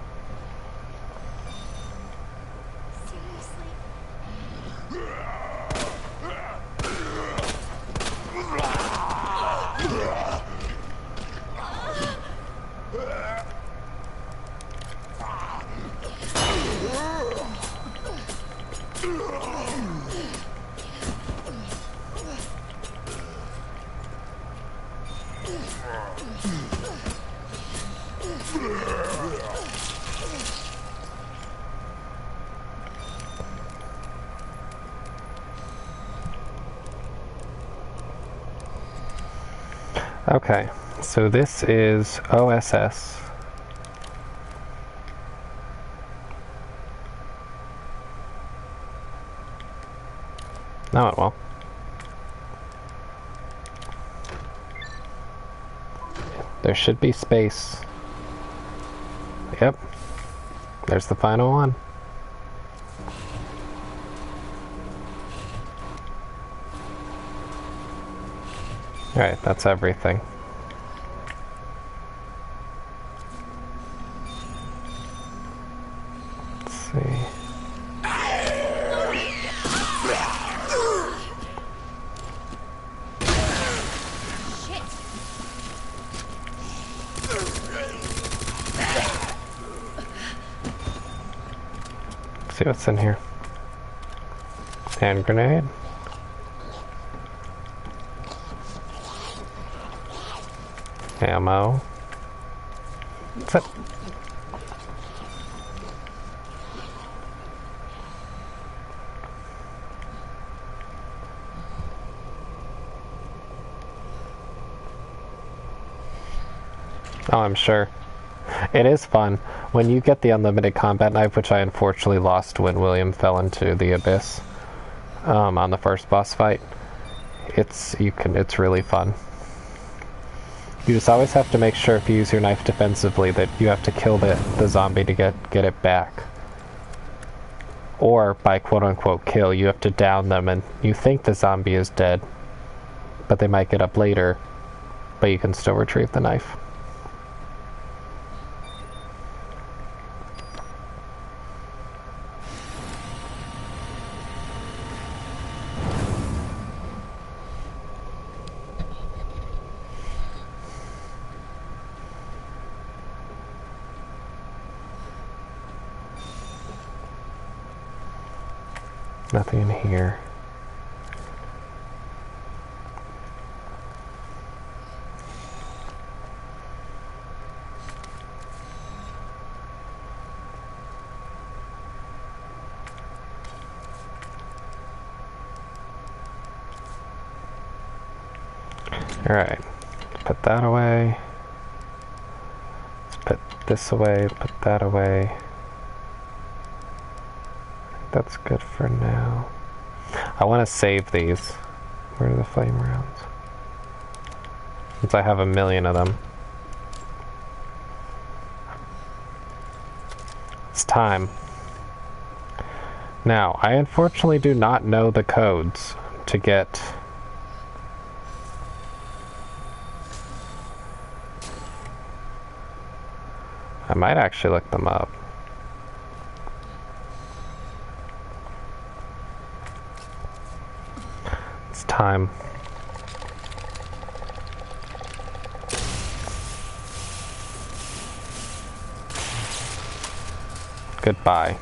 Okay, so this is OSS. Now it will. There should be space. Yep. There's the final one. Alright, that's everything. Let's see. Let's see what's in here. Hand grenade. Ammo. What's it? Oh, I'm sure. It is fun. When you get the unlimited combat knife, which I unfortunately lost when William fell into the abyss on the first boss fight, it's really fun. You just always have to make sure if you use your knife defensively that you have to kill the zombie to get it back. Or by quote-unquote kill, you have to down them and you think the zombie is dead, but they might get up later, but you can still retrieve the knife. Nothing in here. Alright, put that away. Let's put this away, put that away. That's good for now. I want to save these. Where are the flame rounds? Since I have 1,000,000 of them. It's time. Now, I unfortunately do not know the codes to get... I might actually look them up. It's time. Goodbye.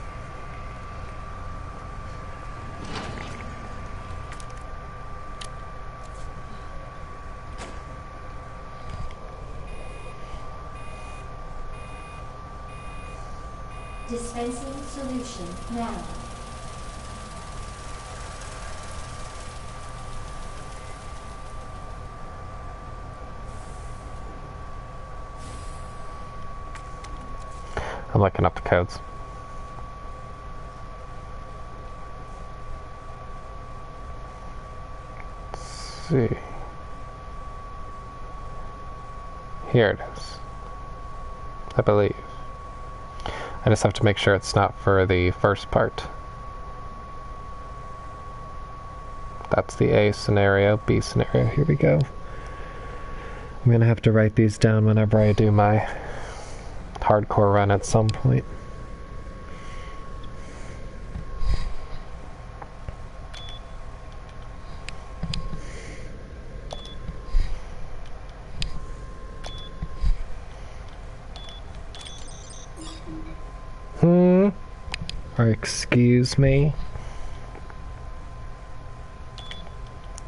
Dispensing solution now. I'm looking up the codes. Let's see. Here it is. I believe. I just have to make sure it's not for the first part. That's the A scenario, B scenario. Here we go. I'm gonna have to write these down whenever I do my hardcore run at some point. Or excuse me.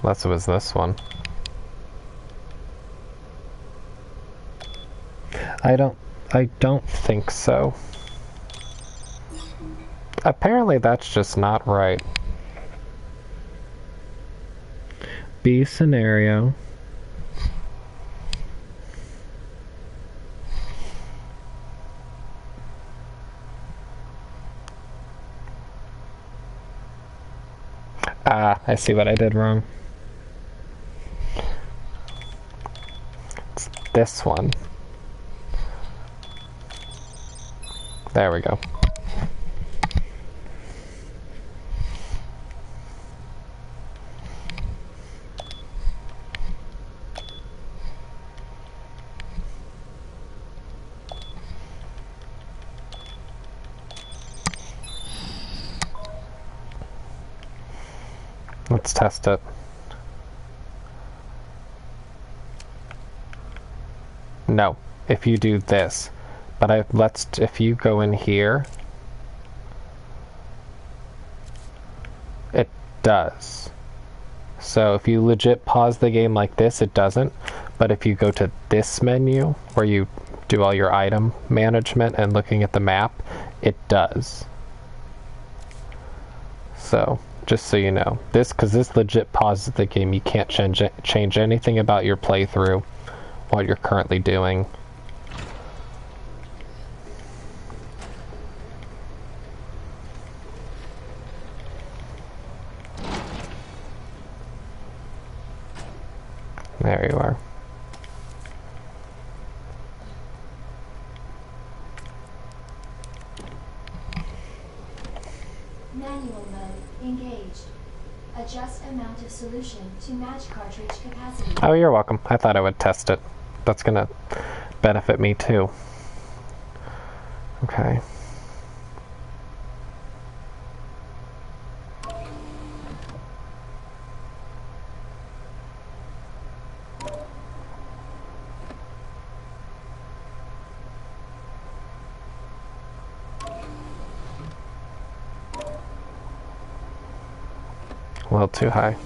Unless it was this one. I don't think so. Apparently that's just not right. B scenario. Ah, I see what I did wrong. It's this one. There we go. Let's test it. No, if you do this. But if you go in here, it does. So if you legit pause the game like this, it doesn't. But if you go to this menu, where you do all your item management and looking at the map, it does. So, just so you know. Because this legit pauses the game. You can't change anything about your playthrough, what you're currently doing. There you are. Manual mode engaged. Adjust amount of solution to match cartridge capacity. Oh, you're welcome. I thought I would test it. That's gonna benefit me too. Okay. A little too high.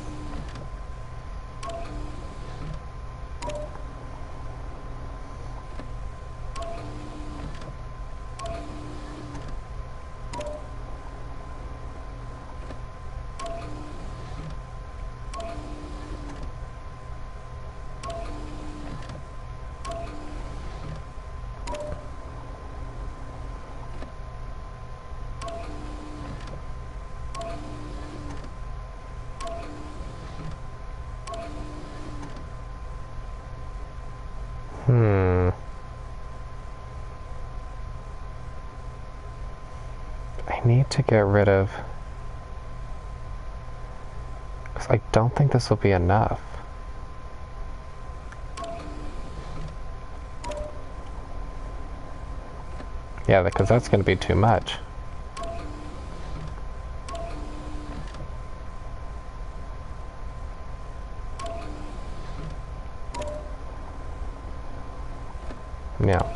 I need to get rid of... because I don't think this will be enough. Yeah, because that's going to be too much. Yeah.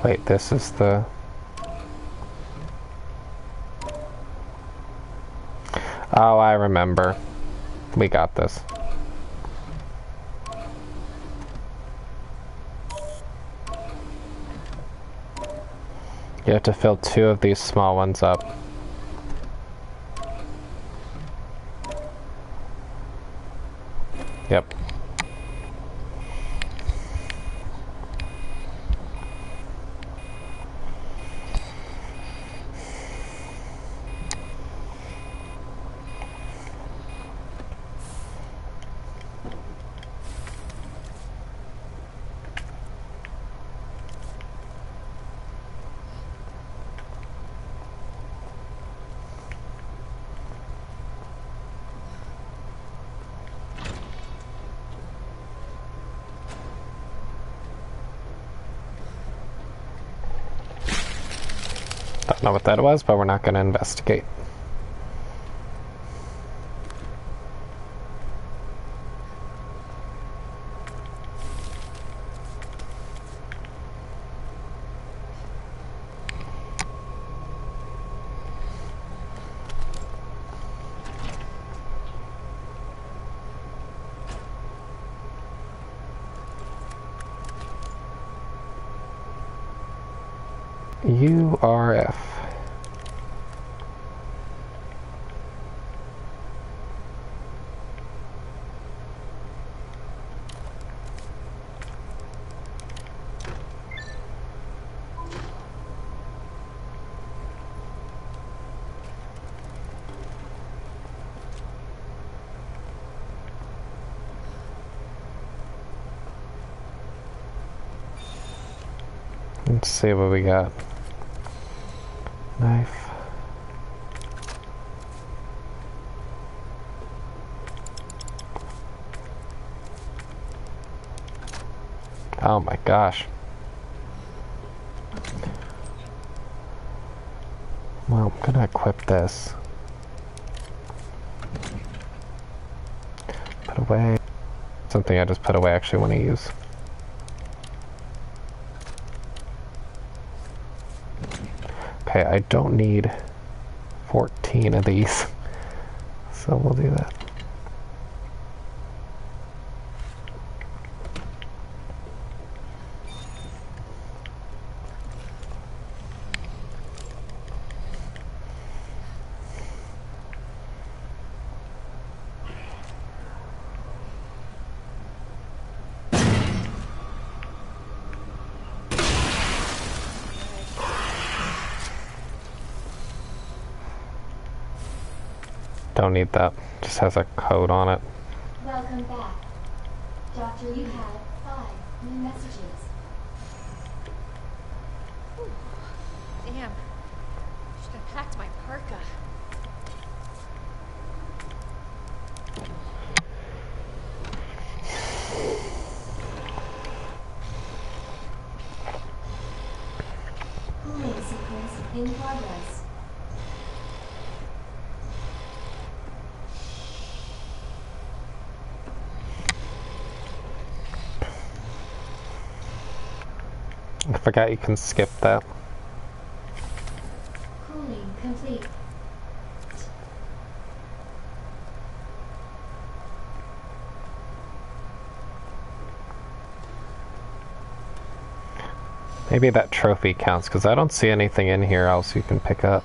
Wait, this is the... oh, I remember. We got this. You have to fill 2 of these small ones up. Yep. Don't know what that was, but we're not going to investigate. URF. Let's see what we got. Knife. Oh my gosh. Well, I'm gonna equip this. away. Something I just put away I actually want to use. Okay, I don't need 14 of these, so we'll do that. Don't need that. Just has a code on it. Welcome back. Doctor, you had 5 new messages. Damn. Should have packed my parka. Cooling sequence in progress. I forgot you can skip that. Cooling complete. Maybe that trophy counts, because I don't see anything in here else you can pick up.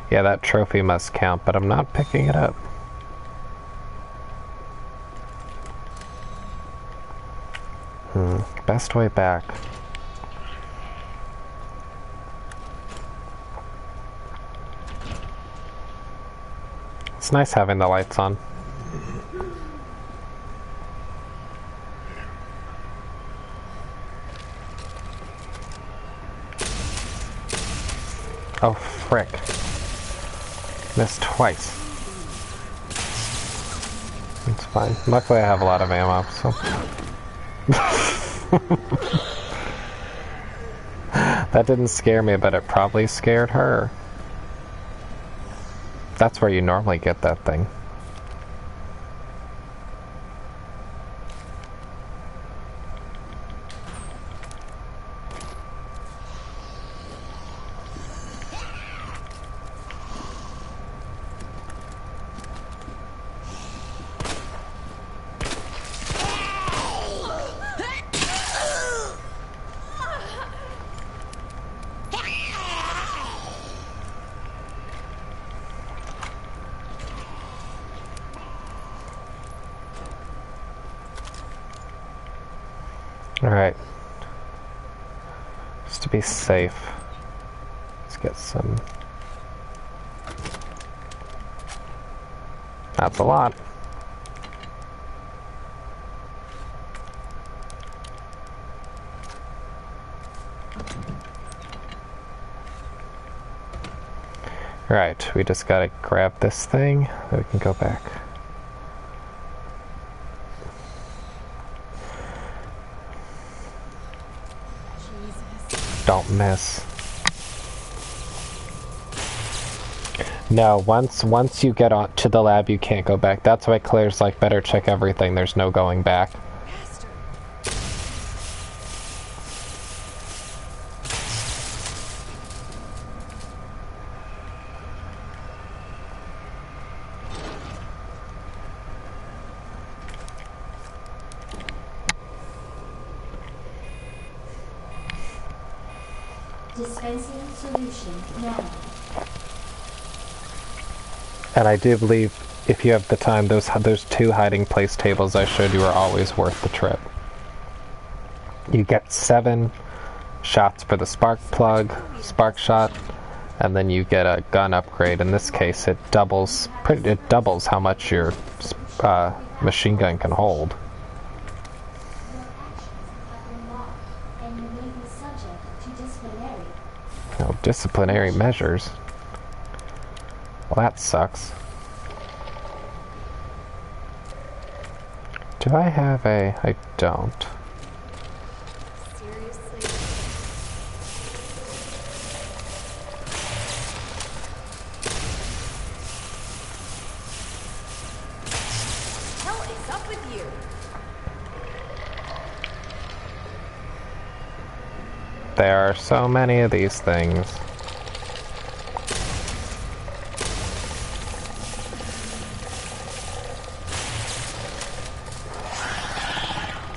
Yeah, that trophy must count, but I'm not picking it up. Best way back. It's nice having the lights on. Oh, frick. Missed twice. It's fine. Luckily I have a lot of ammo, so... That didn't scare me, but it probably scared her. That's where you normally get that thing. Alright. Just to be safe, let's get some... That's a lot. Alright, we just gotta grab this thing, then we can go back. Don't miss. No, once you get on to the lab, you can't go back. That's why Claire's like, better check everything. There's no going back. Dispensing solution now. And I do believe, if you have the time, those 2 hiding place tables I showed you are always worth the trip. You get 7 shots for the spark plug, spark shot, and then you get a gun upgrade. In this case, it doubles how much your machine gun can hold. No, disciplinary measures. Well, that sucks. Do I have a... I don't. Seriously? There are so many of these things.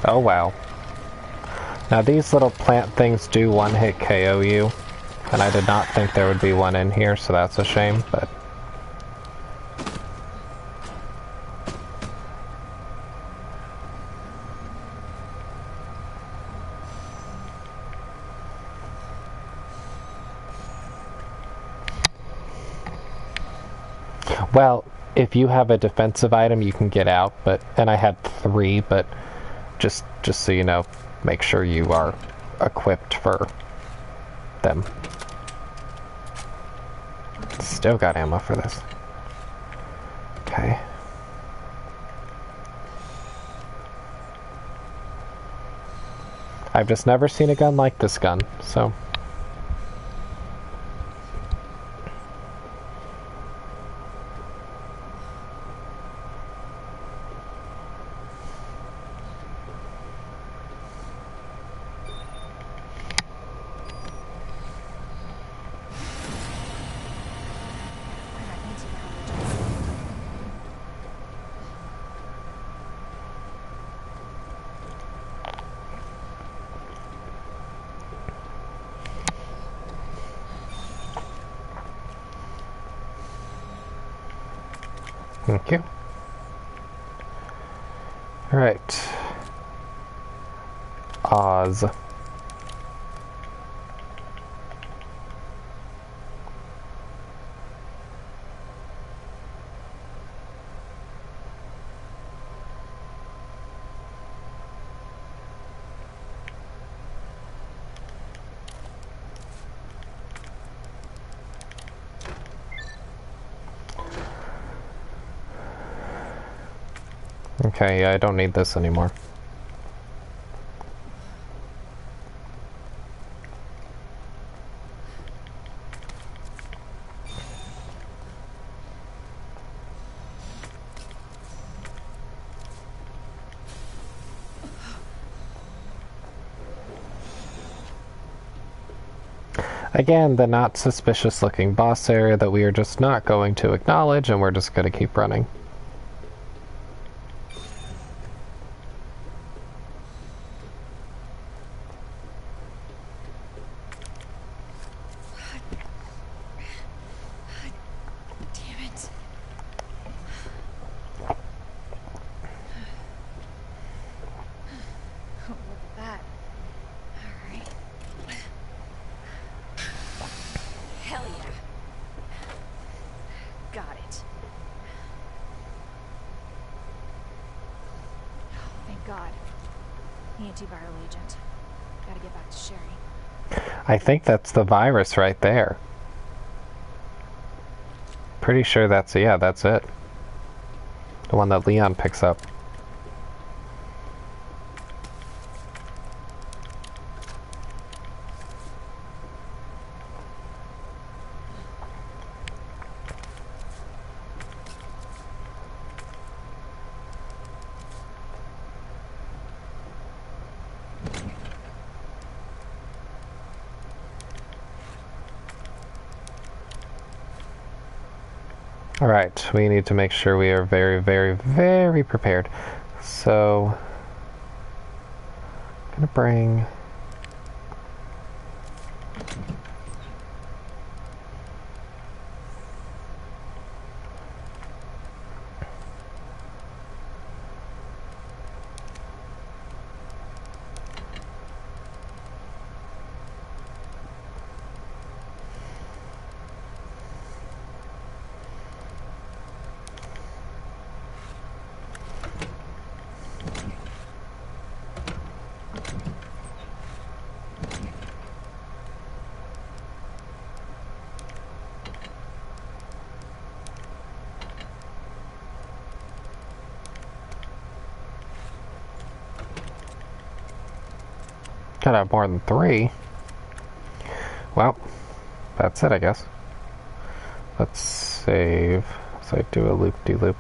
Oh wow. Now these little plant things do one-hit KO you, and I did not think there would be one in here, so that's a shame, but... Well, if you have a defensive item, you can get out, but... And I had 3, but just so you know, make sure you are equipped for them. Still got ammo for this. Okay. I've just never seen a gun like this gun, so... Thank you. Alright. Oz. Okay, yeah, I don't need this anymore. Again, the not suspicious looking boss area that we are just not going to acknowledge, and we're just going to keep running. I think that's the virus right there. Pretty sure that's, yeah, that's it. The one that Leon picks up. Alright, we need to make sure we are very, very, very prepared. So, I'm gonna bring... Gotta have more than 3. Well, that's it, I guess. Let's save. So I do a loop-de-loop.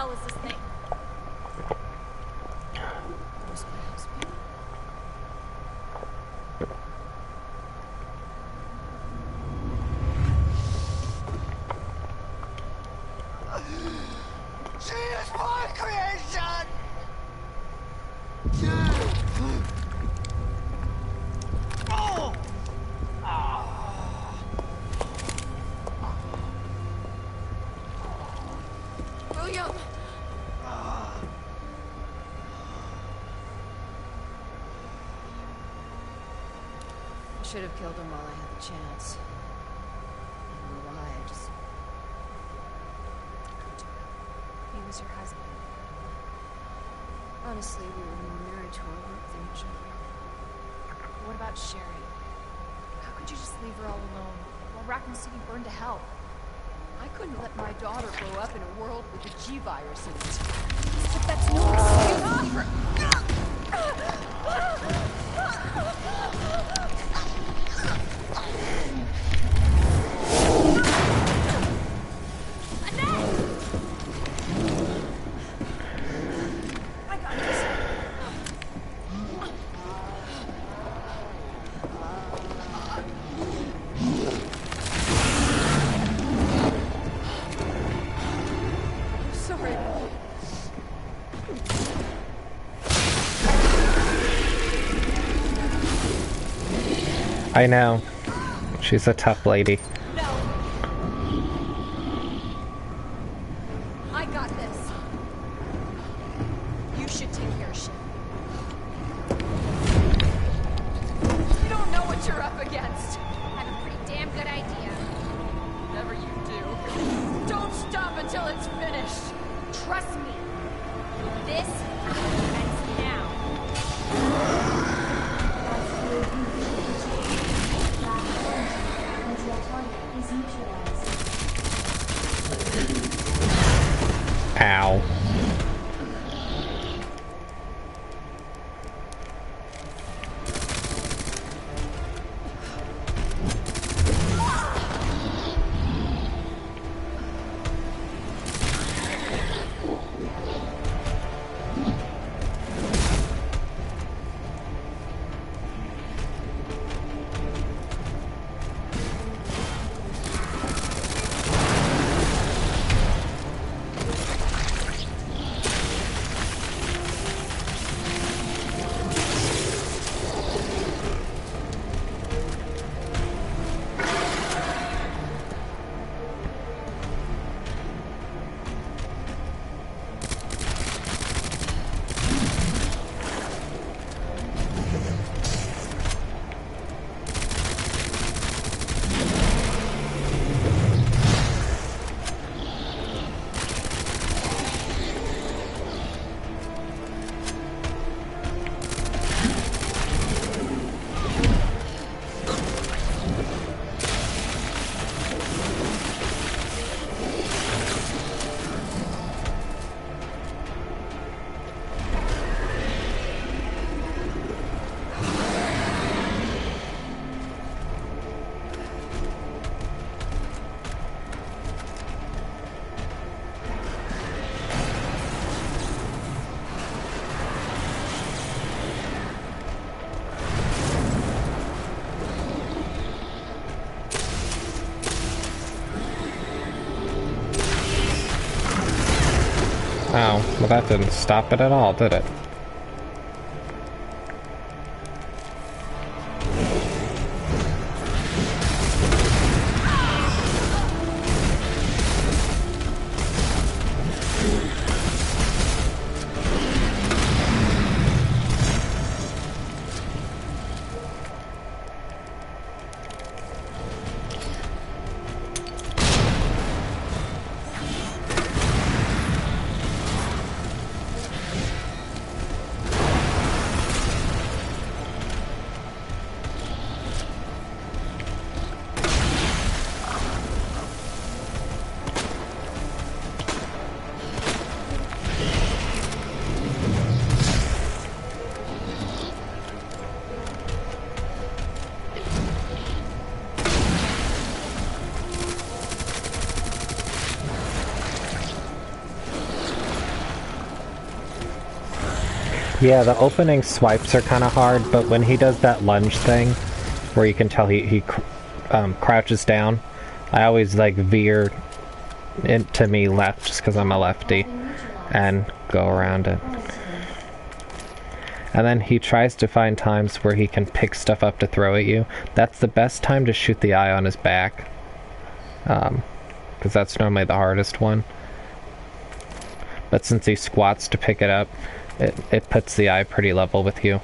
hell is this thing? Where's my husband? She is my creation! Oh! William! I should have killed him while I had the chance. I don't know why, I just... He was your husband. Honestly, we were more married to our work than each other. What about Sherry? How could you just leave her all alone while Raccoon City burned to hell? I couldn't let my daughter grow up in a world with a G virus in it. But that's no excuse. I got this. I'm sorry. I know. She's a tough lady. No. I got this. You should take care of shit. You don't know what you're up against. I have a pretty damn good idea. Whatever you do, don't stop until it's finished. Trust me. This ends now. Until target is neutralized. Ow. Oh, well that didn't stop it at all, did it? Yeah, the opening swipes are kind of hard, but when he does that lunge thing, where you can tell he crouches down, I always like veer into me left just because I'm a lefty and go around it. And then he tries to find times where he can pick stuff up to throw at you. That's the best time to shoot the eye on his back, because that's normally the hardest one. But since he squats to pick it up, it puts the eye pretty level with you.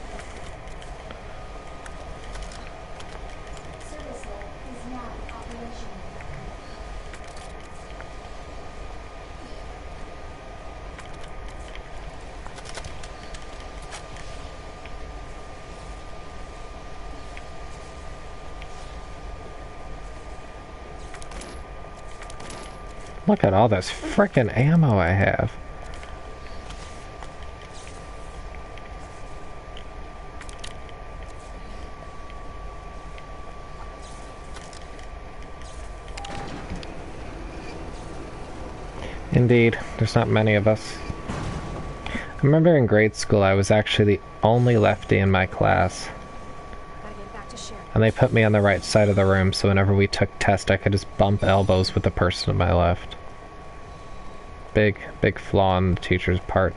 Service lab is now operational. Look at all this frickin' ammo I have. Indeed, there's not many of us. I remember in grade school I was actually the only lefty in my class. Gotta get back to Sherry. And they put me on the right side of the room, so whenever we took tests, I could just bump elbows with the person on my left. Big flaw on the teacher's part.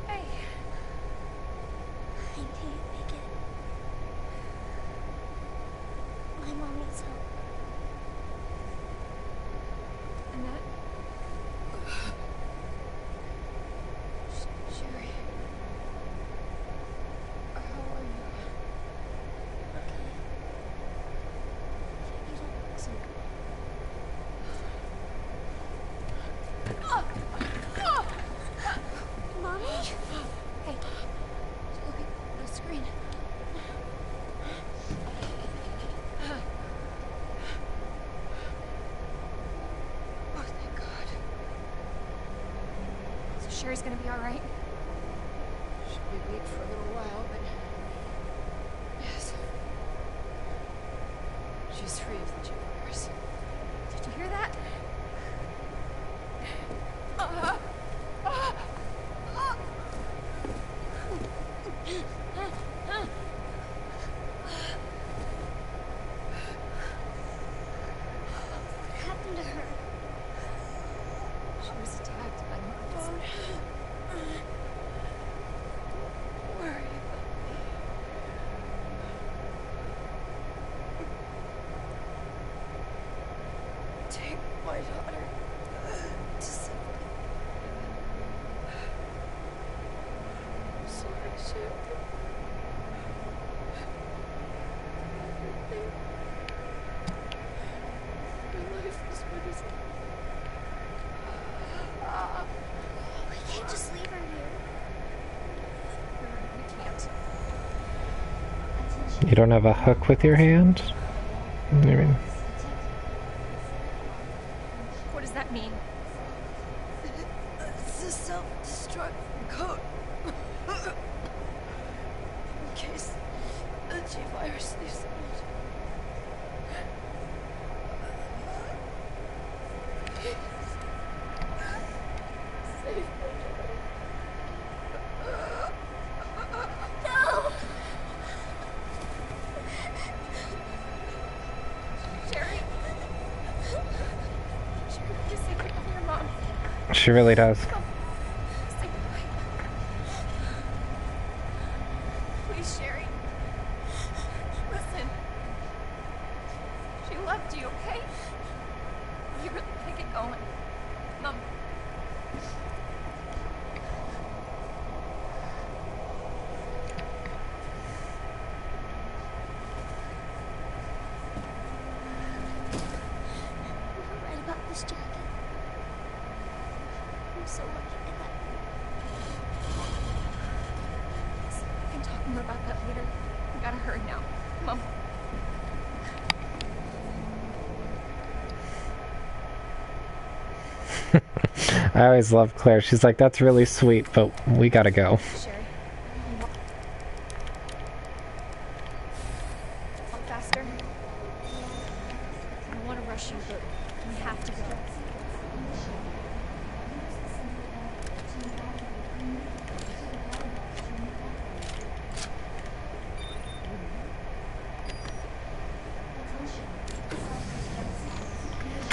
Hey, I can't make it. My mom needs help. Annette? Sherry? How are you? Okay. You don't look so good. Mommy? Hey, look at the screen. Oh, thank God. So Sherry's gonna be all right? She'll be weak for a little while, but yes, she's free of the G-virus. Did you hear that? What happened to her? She was attacked by monsters. Don't worry about me. Take my daughter to safety. I'm sorry, Sherry. Everything. My life is what is. We can't just leave her here. We can't. Attention. You don't have a hook with your hand? I mean, What does that mean? It's a self-destruct code. In case the G-virus leaves the region. Save my daughter. No! Sherry? Sherry, you say goodbye to your mom. she really does. Come. Say goodbye. Please, Sherry. Listen. She loved you, okay? You really gotta get going. Mom. More about that later. We gotta hurry now. Mom. I always love Claire. She's like, that's really sweet, but we gotta go. Sherry. Walk faster. I don't want to rush you, but we have to go.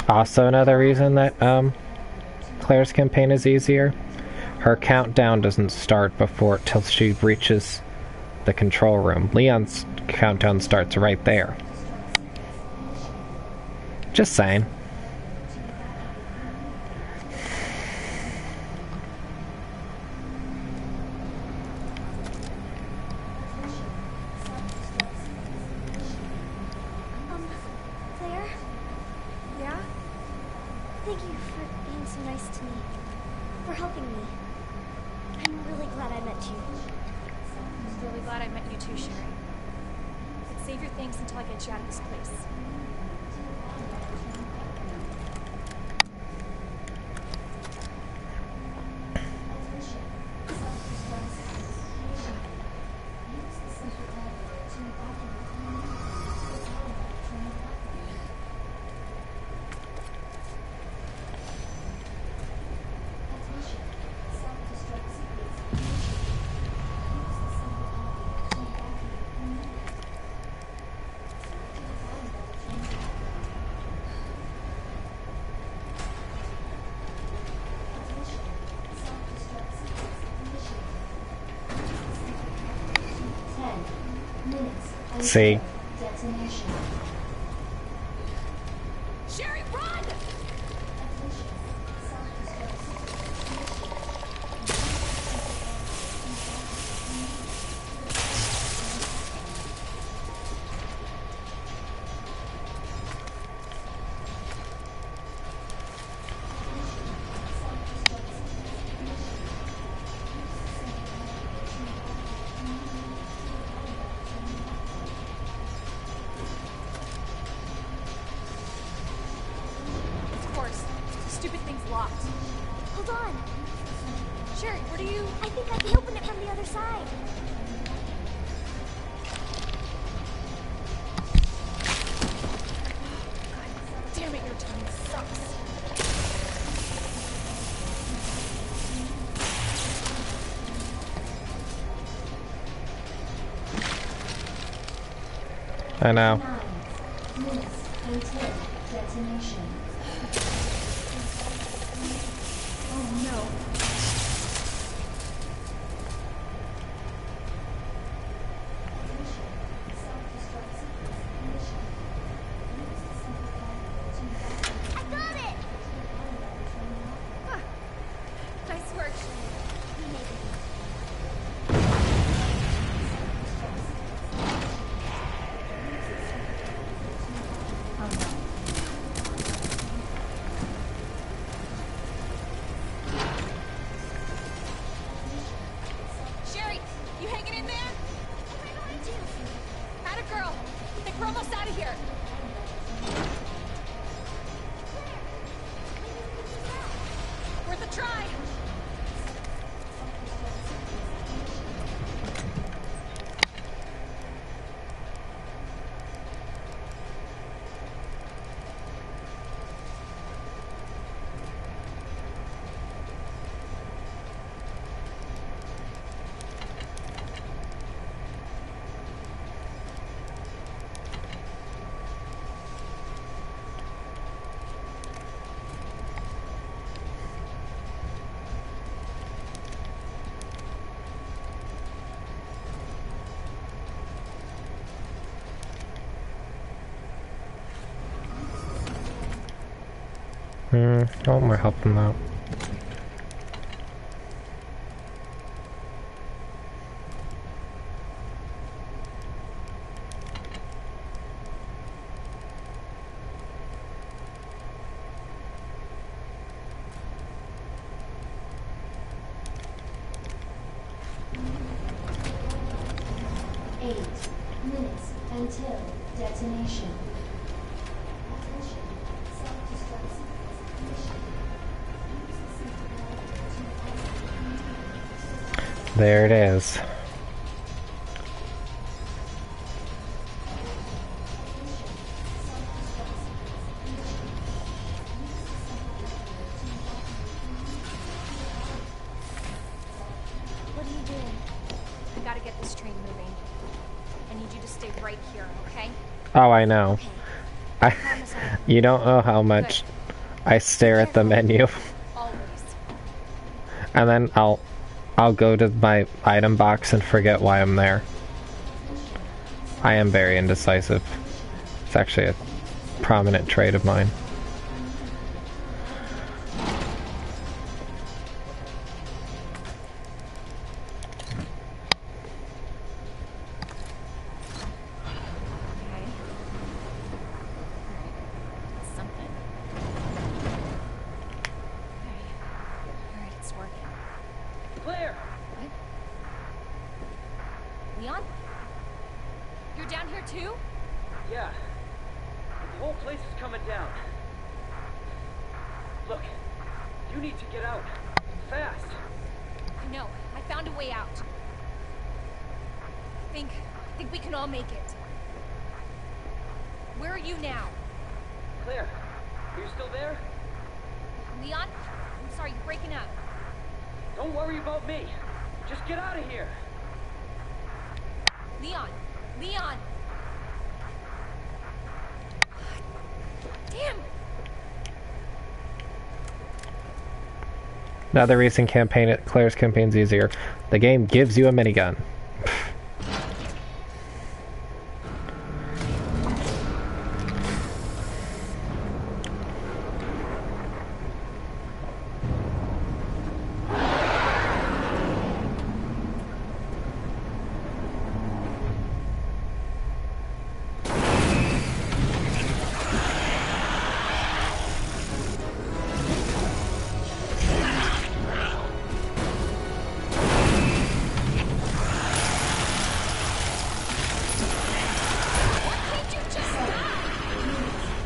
Also, another reason that Claire's campaign is easier. Her countdown doesn't start till she reaches the control room. Leon's countdown starts right there. Just saying. Claire? Yeah? Thank you for being so nice to me. For helping me. I'm really glad I met you. I'm really glad I met you too, Sherry. But save your things until I get you out of this place. See? Detonation. Sherry, run! Of course. The stupid thing's locked. Hold on. Sherry, what are you... I think I can open it from the other side. Damn it, your timing sucks. I know. 9 minutes until detonation. Oh no. I got it! Huh. Nice work. We made it. Sherry, you hanging in there? I'm right behind you. Atta girl. I think we're almost out of here. Worth a try. Oh, we're helping out. 8 minutes until detonation. Attention. Self-destruct sequence initiated. Use the safety valve to activate. There it is. What are you doing? I gotta get this train moving. I need you to stay right here, okay? Oh, I know. I, Promise I you don't know how much I stare at the menu, always. and then I'll go to my item box and forget why I'm there. I am very indecisive. It's actually a prominent trait of mine. Okay. Alright. Something. Okay. Alright, it's working. Claire! What? Leon? You're down here too? Yeah. The whole place is coming down. Look, you need to get out. Fast. I know. I found a way out. I think we can all make it. Where are you now? Claire, are you still there? Leon? I'm sorry, you're breaking up. Don't worry about me. Just get out of here. Leon! Leon! Damn! Another recent campaign, Claire's campaign's easier. The game gives you a minigun. Can't you just stop?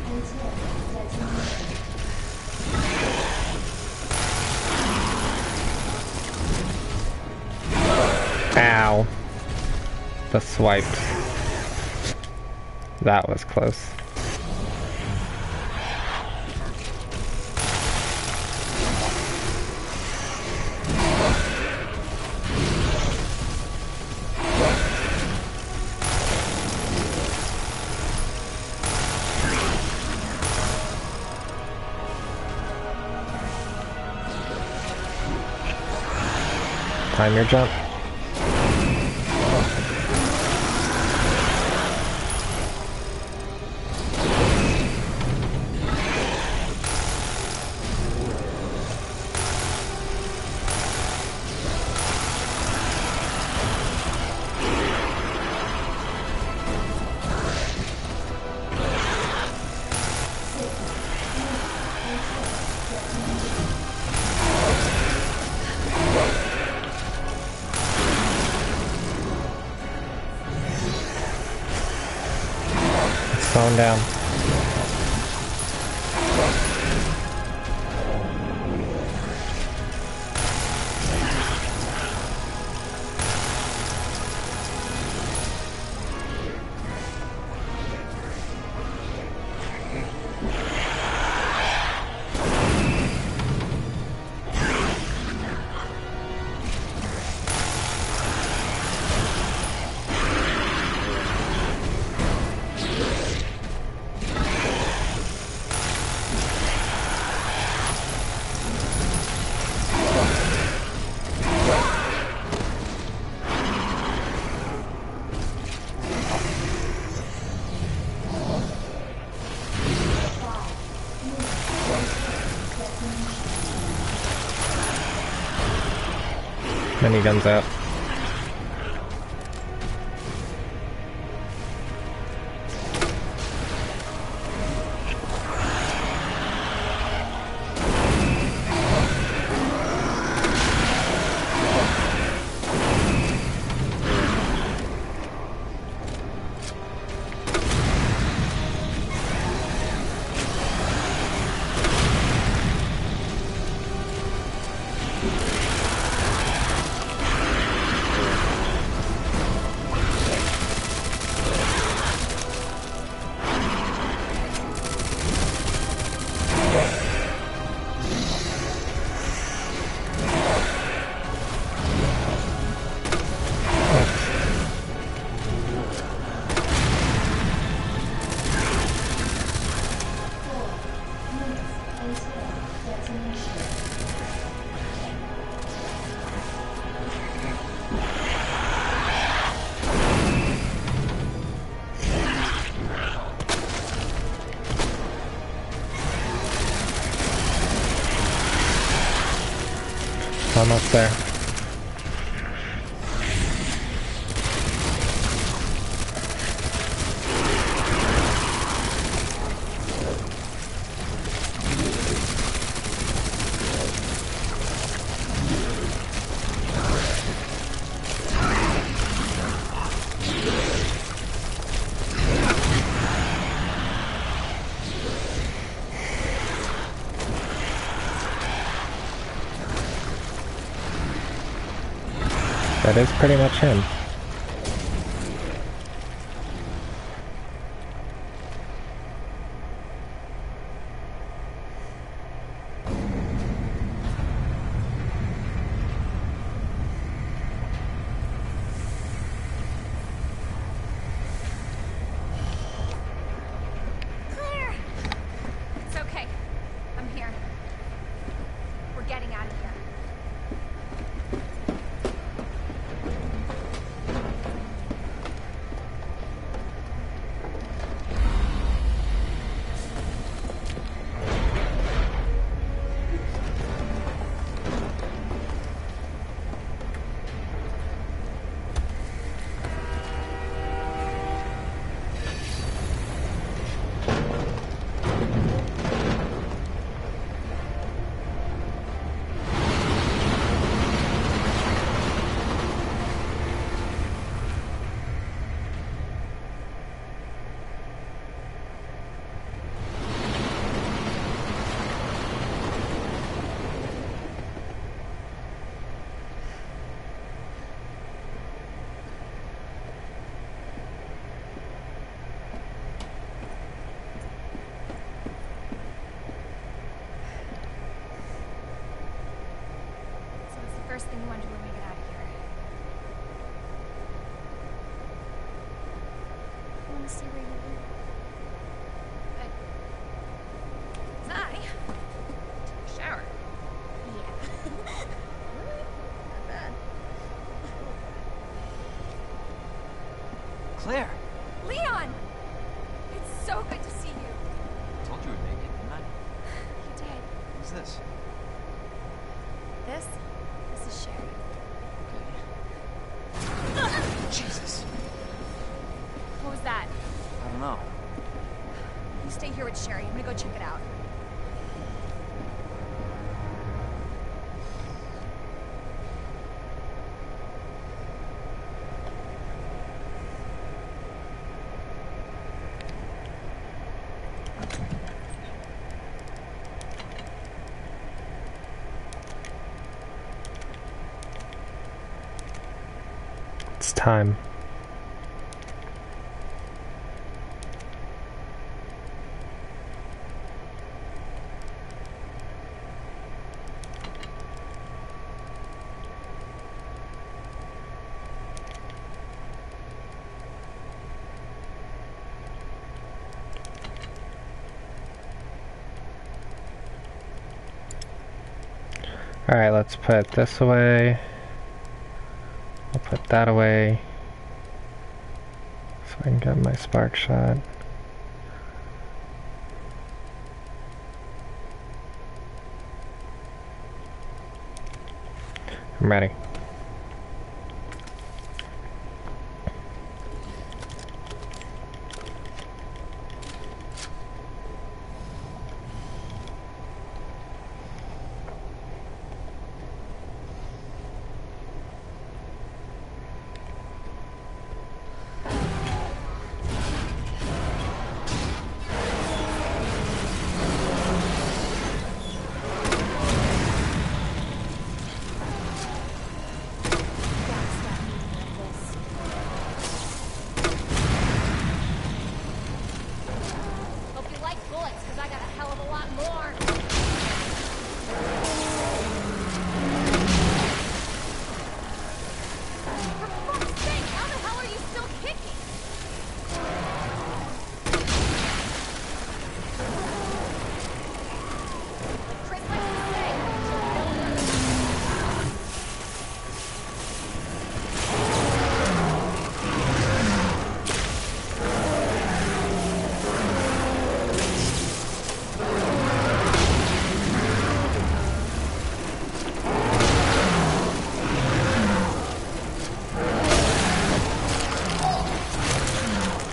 Until detonation. Ow. The swipe. That was close. Time your jump. Slowing down. Miniguns out. almost there. That is pretty much him. Claire! It's okay. I'm here. We're getting out of here. So what's the first thing you want to do when we get out of here? I want to see where you live. But... I... Take a shower. Yeah. Not bad. Claire! Leon! It's so good to see you. I told you we'd make it, didn't I? You did. Who's this? This is Sherry. Okay. Jesus! What was that? I don't know. You stay here with Sherry. I'm gonna go check it out. It's time. Alright, let's put this away. I'll put that away. So I can get my spark shot. I'm ready.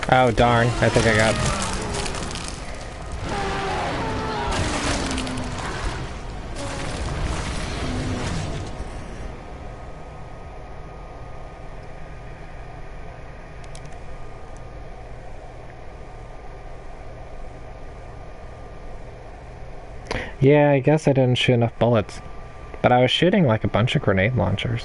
Oh darn, I think I got... Yeah, I guess I didn't shoot enough bullets. But I was shooting like a bunch of grenade launchers.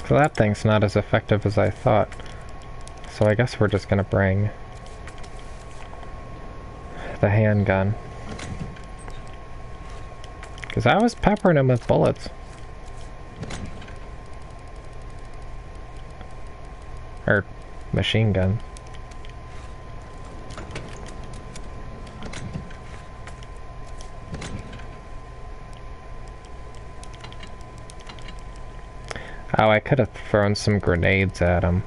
So that thing's not as effective as I thought. So I guess we're just gonna bring the handgun. Because I was peppering him with bullets. Or machine gun. Oh, I could have thrown some grenades at him.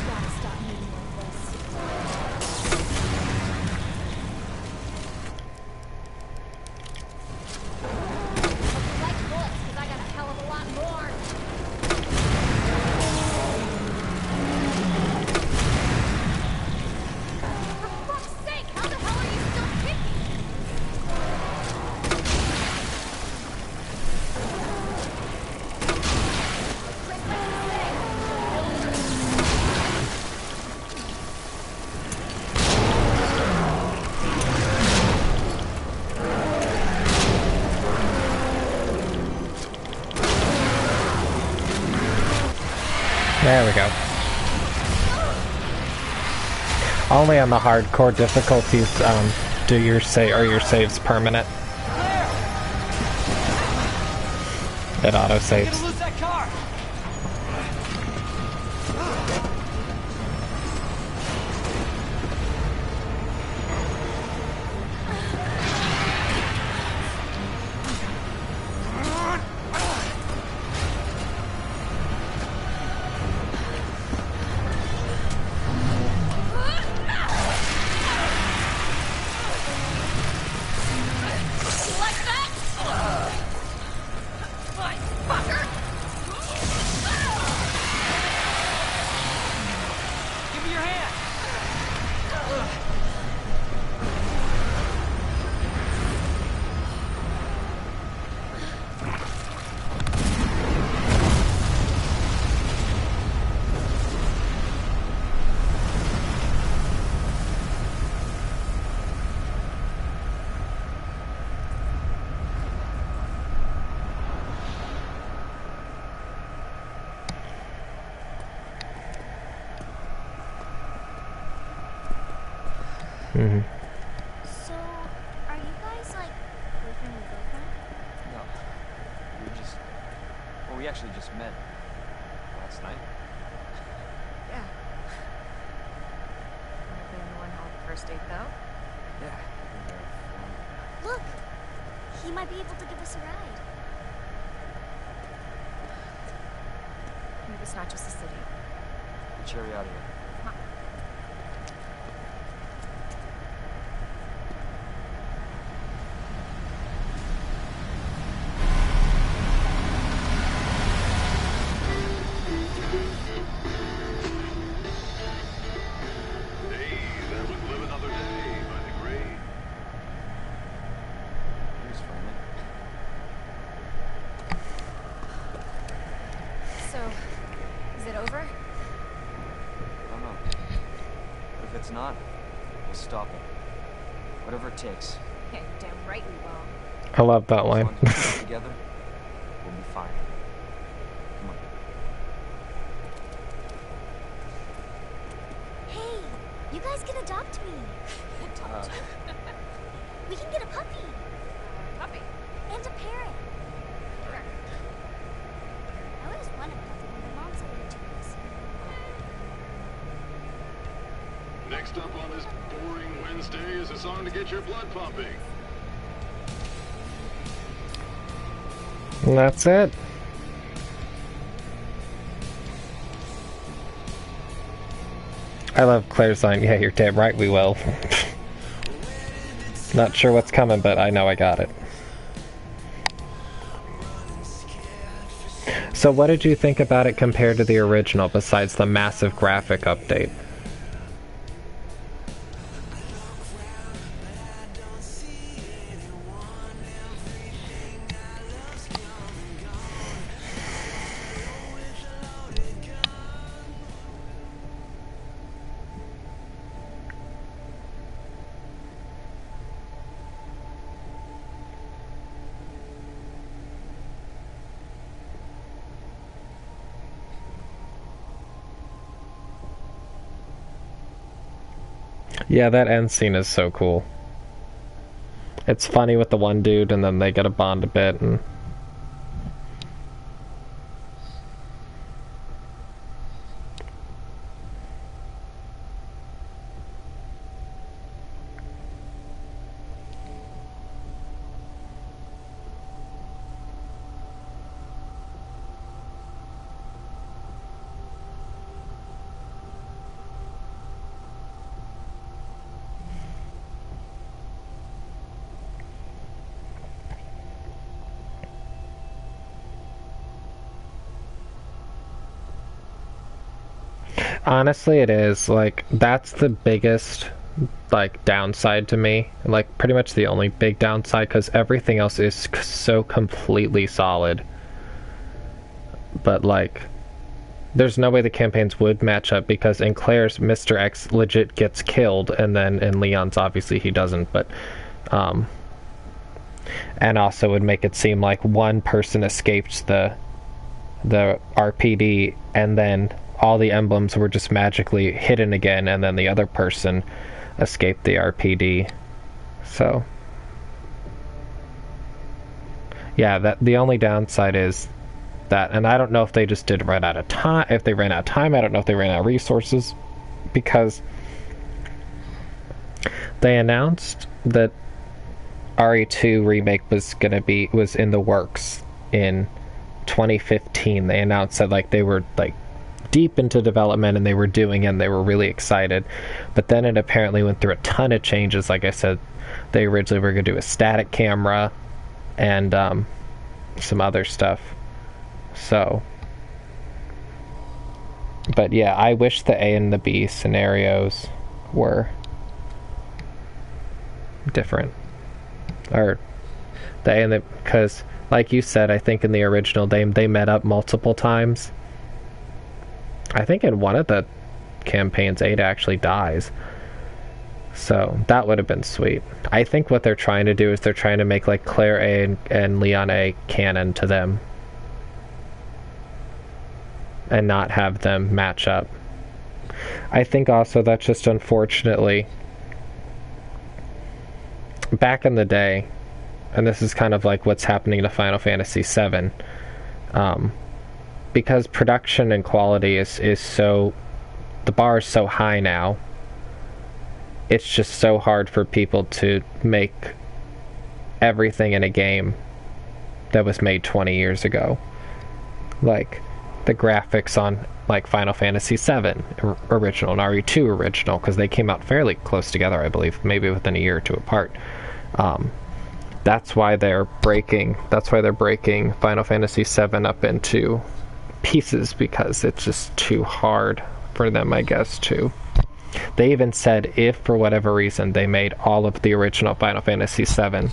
Gotta stop moving like this. Like bullets, because I got a hell of a lot more. For fuck's sake, how the hell are you still kicking? There we go. Only on the hardcore difficulties do your saves permanent. It auto saves. Lose that car. Like that? Fine, fucker! Give me your hand. So, are you guys like boyfriend and girlfriend? No. We actually just met last night. Yeah. Wanna bring anyone home first date, though? Yeah. Look, he might be able to give us a ride. Maybe it's not just the city. Get Cherry out of here. Here's Freeman. So, is it over? I don't know. But if it's not, we'll stop it. Whatever it takes. Yeah, you're damn right we will. I love that As line. long as we stay together, we'll be fine. Come on. Hey, you guys adopt me. Adopt you. We can get a puppy. Puppy. And a parrot. Sure. I always wanted a puppy when my mom sold it to us. Next up on this boring Wednesday is a song to get your blood pumping. And that's it. I love Claire's line, yeah, you're damn right we will. Not sure what's coming, but I know I got it. So what did you think about it compared to the original, besides the massive graphic update? Yeah, that end scene is so cool. It's funny with the one dude, and then they get a bond a bit, and... Honestly, it is. Like, that's the biggest, like, downside to me. Like, pretty much the only big downside, because everything else is so completely solid. But, like, there's no way the campaigns would match up, because in Claire's, Mr. X legit gets killed, and then in Leon's, obviously, he doesn't, but, and also would make it seem like one person escaped the RPD, and then all the emblems were just magically hidden again, and then the other person escaped the RPD. So yeah, that the only downside is that, and I don't know if they just did run out of time. If they ran out of time, I don't know if they ran out of resources, because they announced that RE2 remake was in the works in 2015. They announced that, like, they were like deep into development and they were doing it and they were really excited, but then it apparently went through a ton of changes. Like I said, they originally were going to do a static camera and some other stuff. So, but yeah, I wish the A and the B scenarios were different, or the A and the, because like you said, I think in the original they met up multiple times. I think in one of the campaigns, Ada actually dies. So that would have been sweet. I think what they're trying to do is they're trying to make like Claire A and Leon A canon to them, and not have them match up. I think also that's just, unfortunately, back in the day, and this is kind of like what's happening to Final Fantasy VII, because production and quality is so, the bar is so high now, it's just so hard for people to make everything in a game that was made 20 years ago. Like, the graphics on, like, Final Fantasy VII original and RE2 original, because they came out fairly close together, I believe, maybe within a year or two apart. That's why they're breaking Final Fantasy VII up into pieces, because it's just too hard for them, I guess, to... They even said if, for whatever reason, they made all of the original Final Fantasy VII,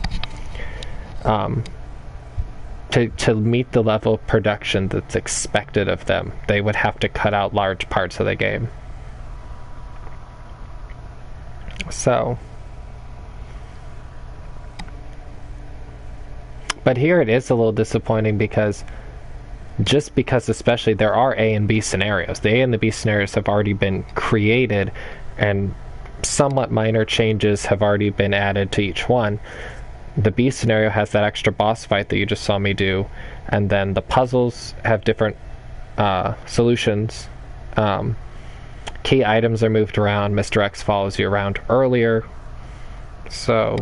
to meet the level of production that's expected of them, they would have to cut out large parts of the game. So... But here it is a little disappointing, because especially there are A and B scenarios. The A and the B scenarios have already been created and somewhat minor changes have already been added to each one. The B scenario has that extra boss fight that you just saw me do, and then the puzzles have different solutions. Key items are moved around. Mr. X follows you around earlier. So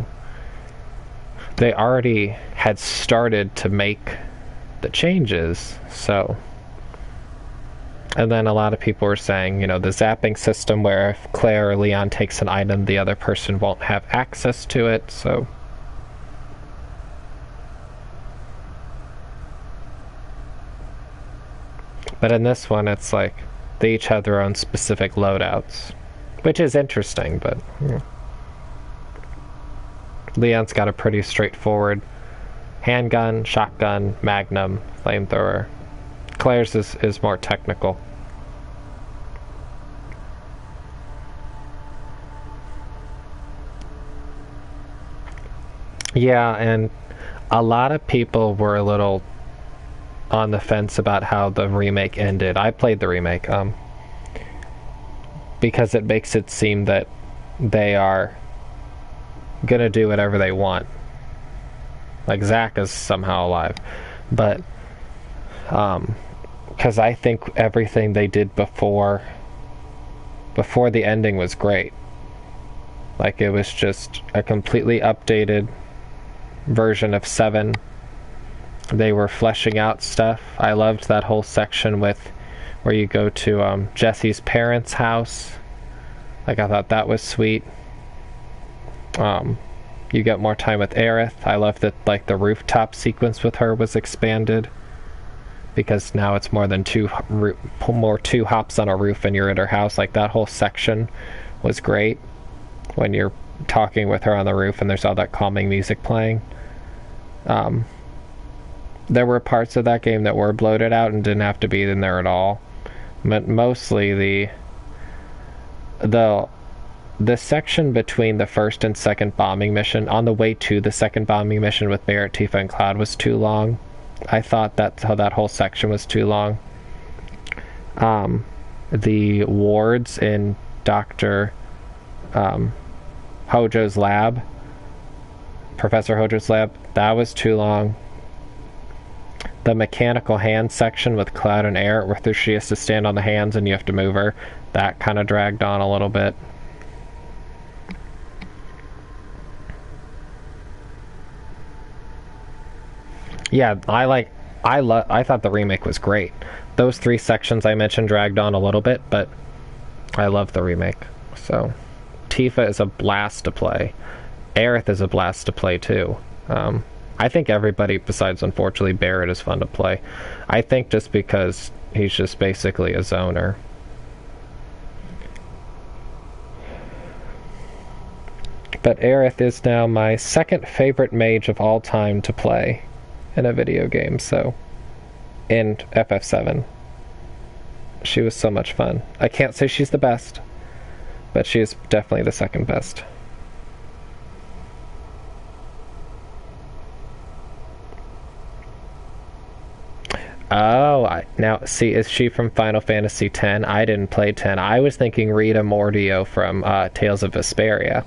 they already had started to make the changes. So, and then a lot of people were saying, you know, the zapping system where if Claire or Leon takes an item, the other person won't have access to it. So but in this one, it's like they each have their own specific loadouts, which is interesting, but Leon's got a pretty straightforward handgun, shotgun, magnum, flamethrower. Claire's is more technical. Yeah, and a lot of people were a little on the fence about how the remake ended. I played the remake, because it makes it seem that they are gonna do whatever they want. Like Zack is somehow alive, but because I think everything they did before the ending was great. Like it was just a completely updated version of 7. They were fleshing out stuff. I loved that whole section with where you go to Jesse's parents' house. Like I thought that was sweet. You get more time with Aerith. I love that like the rooftop sequence with her was expanded, because now it's more than two hops on a roof and you're at her house. Like that whole section was great when you're talking with her on the roof and there's all that calming music playing. There were parts of that game that were bloated out and didn't have to be in there at all. But mostly the section between the first and second bombing mission, on the way to the second bombing mission with Barrett, Tifa, and Cloud, was too long. I thought that whole section was too long. The wards in Dr. Hojo's lab, Professor Hojo's lab, that was too long. The mechanical hand section with Cloud and Air, where she has to stand on the hands and you have to move her, that kind of dragged on a little bit. Yeah, I thought the remake was great. Those 3 sections I mentioned dragged on a little bit, but I love the remake. So Tifa is a blast to play. Aerith is a blast to play too. I think everybody besides, unfortunately, Barrett is fun to play. I think just because he's just basically a zoner. But Aerith is now my second favorite mage of all time to play in a video game, so in FF7. She was so much fun. I can't say she's the best, but she is definitely the second best. Oh, now see, is she from Final Fantasy X? I didn't play 10. I was thinking Rita Mordio from Tales of Vesperia.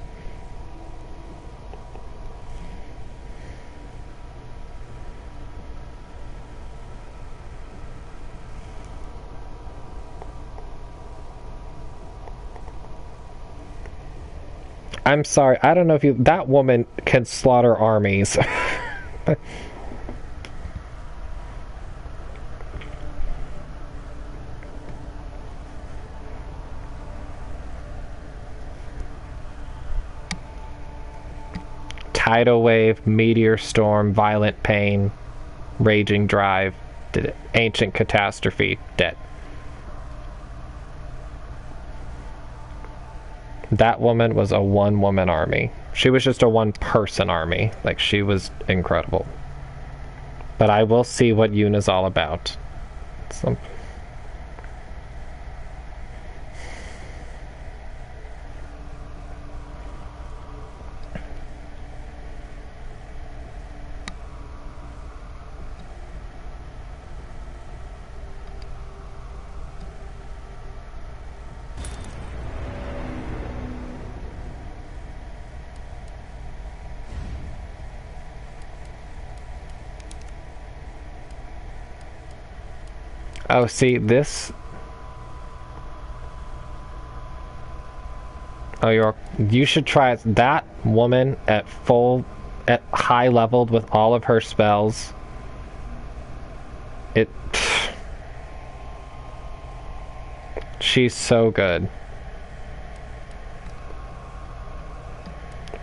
I'm sorry, I don't know if you... That woman can slaughter armies. Tidal wave, meteor storm, violent pain, raging drive, ancient catastrophe, dead. That woman was a one-woman army. She was just a one-person army. Like, she was incredible. But I will see what Yuna's all about. So... Oh, see, this... Oh, you should try it. That woman at high leveled with all of her spells. She's so good.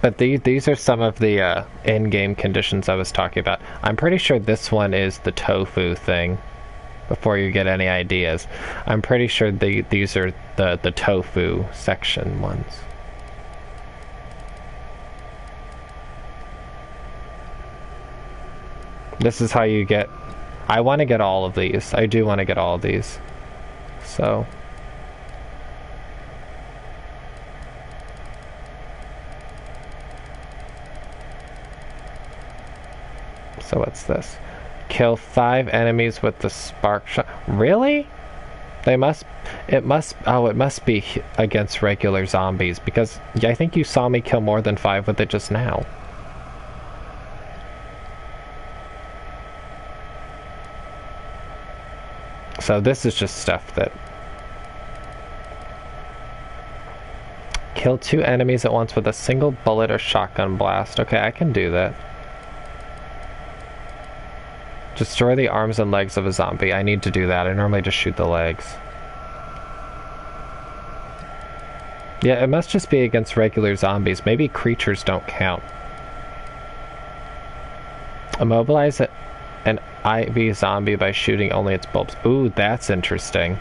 But these are some of the in-game conditions I was talking about. I'm pretty sure this one is the tofu thing. Before you get any ideas, I'm pretty sure these are the tofu section ones. This is how you get... I want to get all of these. I do want to get all of these. So... So what's this? Kill 5 enemies with the spark shot. Really? It must be against regular zombies, because I think you saw me kill more than 5 with it just now. So this is just stuff that... Kill 2 enemies at once with a single bullet or shotgun blast. Okay, I can do that. Destroy the arms and legs of a zombie. I need to do that. I normally just shoot the legs. Yeah, it must just be against regular zombies. Maybe creatures don't count. Immobilize an IV zombie by shooting only its bulbs. Ooh, that's interesting.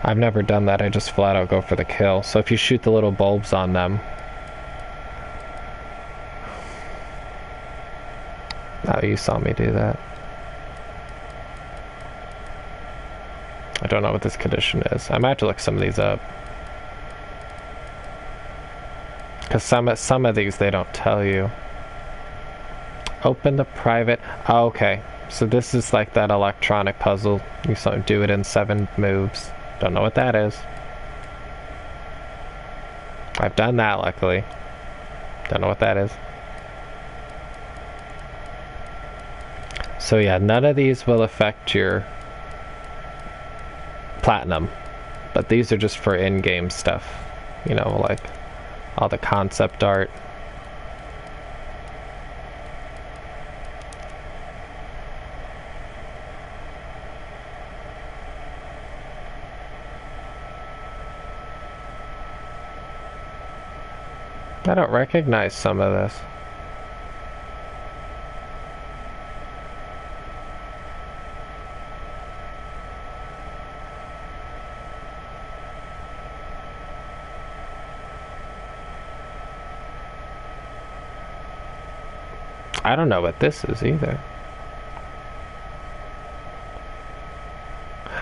I've never done that. I just flat out go for the kill. So if you shoot the little bulbs on them... Oh, you saw me do that. I don't know what this condition is. I might have to look some of these up. Because some of these they don't tell you. Open the private... Oh, okay. So this is like that electronic puzzle. You do it in 7 moves. Don't know what that is. I've done that, luckily. Don't know what that is. So yeah, none of these will affect your platinum. But these are just for in-game stuff. You know, like all the concept art. I don't recognize some of this. I don't know what this is either.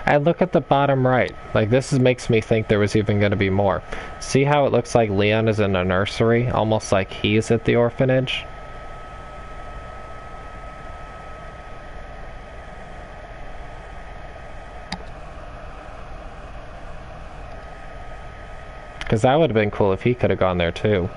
And look at the bottom right. Like, makes me think there was even going to be more. See how it looks like Leon is in a nursery? Almost like he's at the orphanage? Because that would have been cool if he could have gone there too.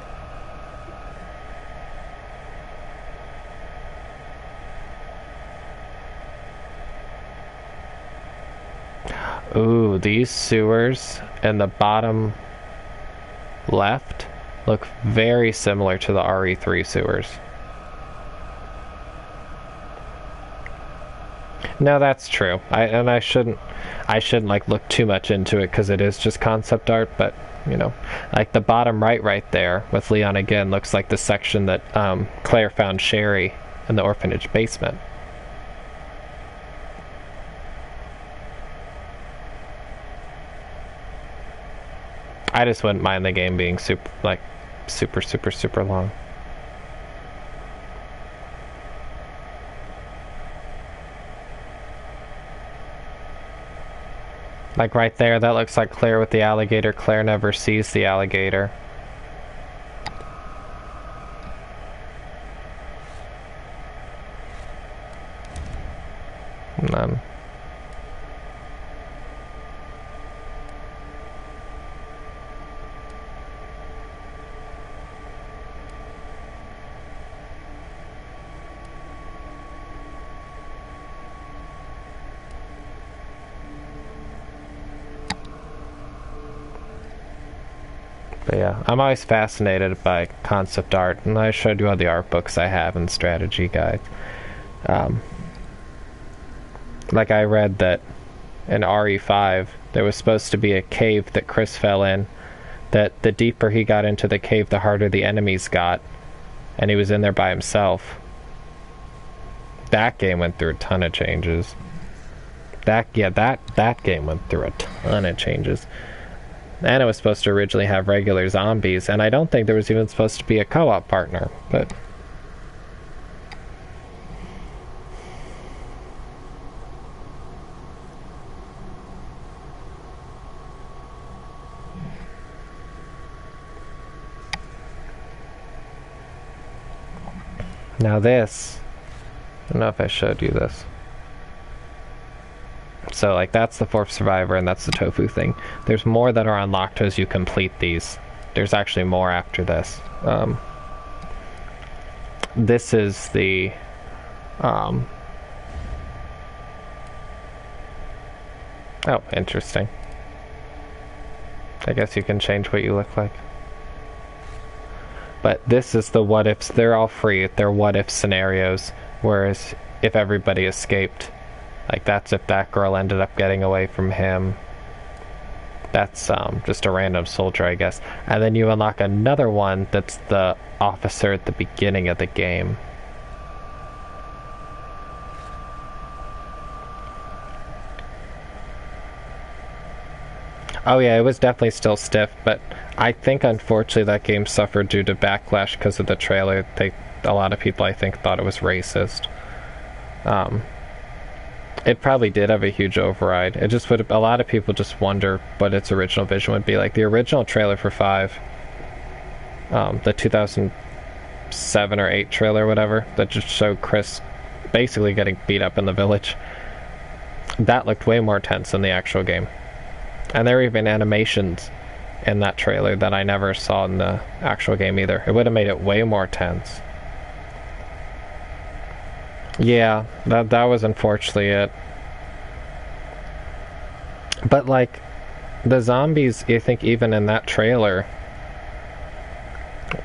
Ooh, these sewers in the bottom left look very similar to the RE3 sewers. No, that's true. I shouldn't like look too much into it because it is just concept art, but you know, like the bottom right there with Leon again looks like the section that Claire found Sherry in the orphanage basement. I just wouldn't mind the game being super long. Like right there, that looks like Claire with the alligator. Claire never sees the alligator. None. But yeah, I'm always fascinated by concept art, and I showed you all the art books I have and strategy guides. Like I read that in RE5 there was supposed to be a cave that Chris fell in, that the deeper he got into the cave the harder the enemies got, and he was in there by himself. That game went through a ton of changes. That game went through a ton of changes. And it was supposed to originally have regular zombies, and I don't think there was even supposed to be a co-op partner, but... Now this, I don't know if I showed you this. So like that's the fourth survivor and that's the tofu thing. There's more that are unlocked as you complete these. There's actually more after this. This is the oh, interesting. I guess you can change what you look like. But this is the what ifs. They're all free. They're what if scenarios. Whereas if everybody escaped, like that's if that girl ended up getting away from him. That's just a random soldier, I guess. And then you unlock another one that's the officer at the beginning of the game. Oh yeah, it was definitely still stiff, but I think unfortunately that game suffered due to backlash because of the trailer. A lot of people I think thought it was racist. It probably did have a huge override. It just would. A lot of people just wonder what its original vision would be like. The original trailer for 5, the 2007 or 8 trailer, whatever, that just showed Chris basically getting beat up in the village. That looked way more tense than the actual game. And there were even animations in that trailer that I never saw in the actual game either. It would have made it way more tense. Yeah, that was unfortunately it. But like, the zombies, I think even in that trailer,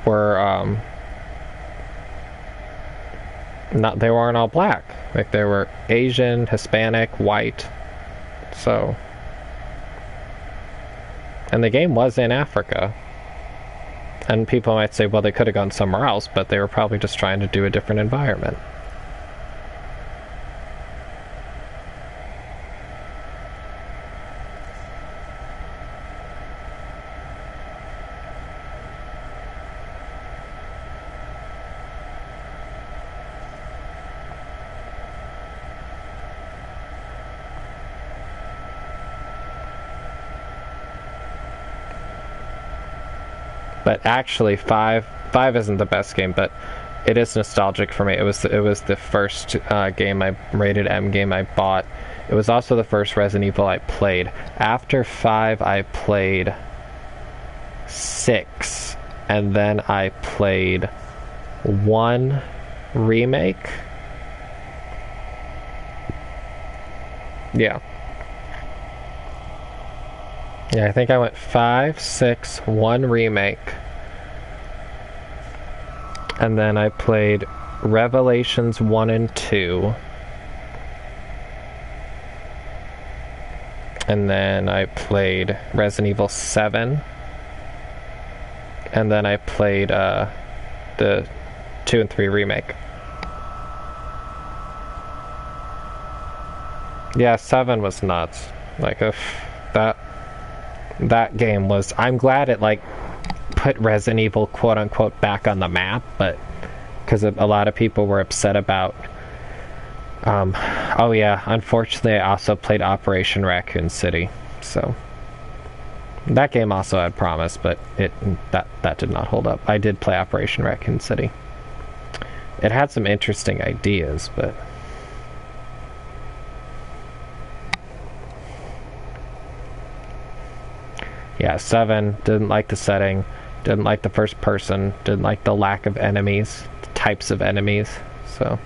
were, they weren't all black. Like, they were Asian, Hispanic, white, so... And the game was in Africa. And people might say, well, they could have gone somewhere else, but they were probably just trying to do a different environment. But actually, 5 isn't the best game, but it is nostalgic for me. It was the first game rated M game I bought. It was also the first Resident Evil I played. After 5, I played 6, and then I played 1 Remake. Yeah. Yeah, I think I went 5, 6, 1 Remake. And then I played Revelations 1 and 2. And then I played Resident Evil 7. And then I played the 2 and 3 Remake. Yeah, 7 was nuts. Like, that game was... I'm glad it, like, put Resident Evil, quote-unquote, back on the map, but... Because a lot of people were upset about... oh yeah, unfortunately I also played Operation Raccoon City, so... That game also had promise, but that did not hold up. I did play Operation Raccoon City. It had some interesting ideas, but... Yeah, 7, didn't like the setting, didn't like the first person, didn't like the lack of enemies, the types of enemies, so...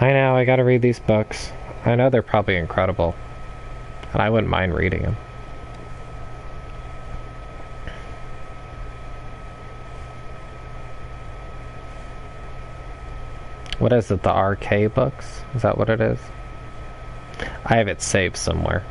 I know, I gotta read these books. I know they're probably incredible. And I wouldn't mind reading them. What is it, the RK books? Is that what it is? I have it saved somewhere.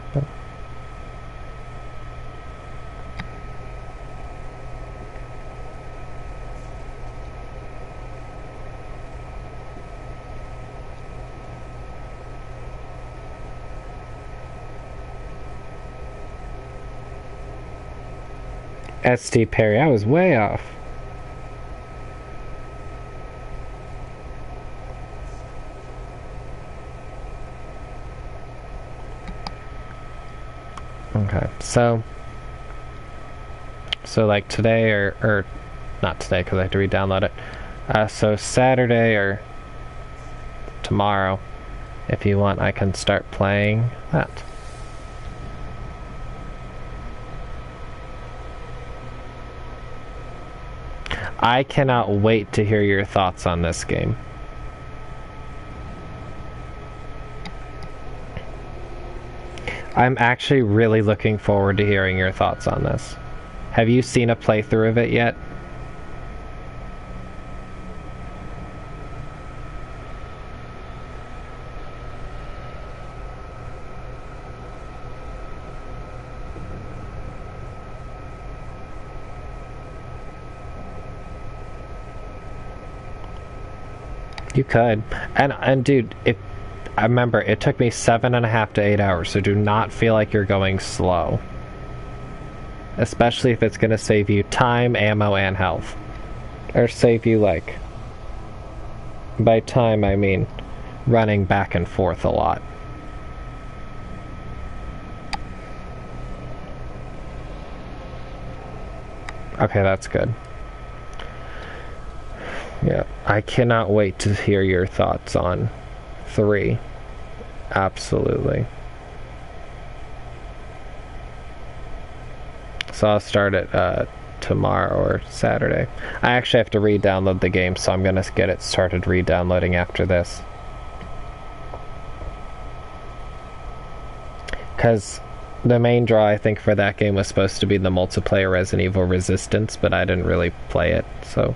S.T. Perry, I was way off. Okay, so like today or not today because I have to re-download it. So Saturday or tomorrow, if you want, I can start playing that. I cannot wait to hear your thoughts on this game. I'm actually really looking forward to hearing your thoughts on this. Have you seen a playthrough of it yet? You could. And dude, I remember it took me 7.5 to 8 hours, so do not feel like you're going slow. Especially if it's gonna save you time, ammo, and health. Or save you, like, by time I mean running back and forth a lot. Okay, that's good. Yeah, I cannot wait to hear your thoughts on 3. Absolutely. So I'll start it tomorrow or Saturday. I actually have to re-download the game, so I'm gonna get it started re-downloading after this. Because the main draw, I think, for that game was supposed to be the multiplayer Resident Evil Resistance, but I didn't really play it, so...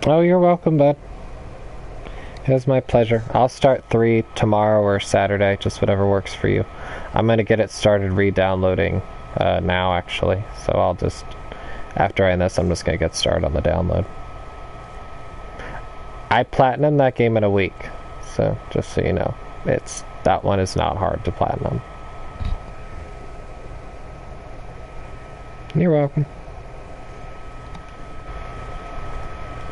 Oh, you're welcome, bud. It was my pleasure. I'll start 3 tomorrow or Saturday, just whatever works for you. I'm going to get it started re-downloading now, actually. So I'll just, after I end this, I'm just going to get started on the download. I platinumed that game in a week, so just so you know. That one is not hard to platinum. You're welcome.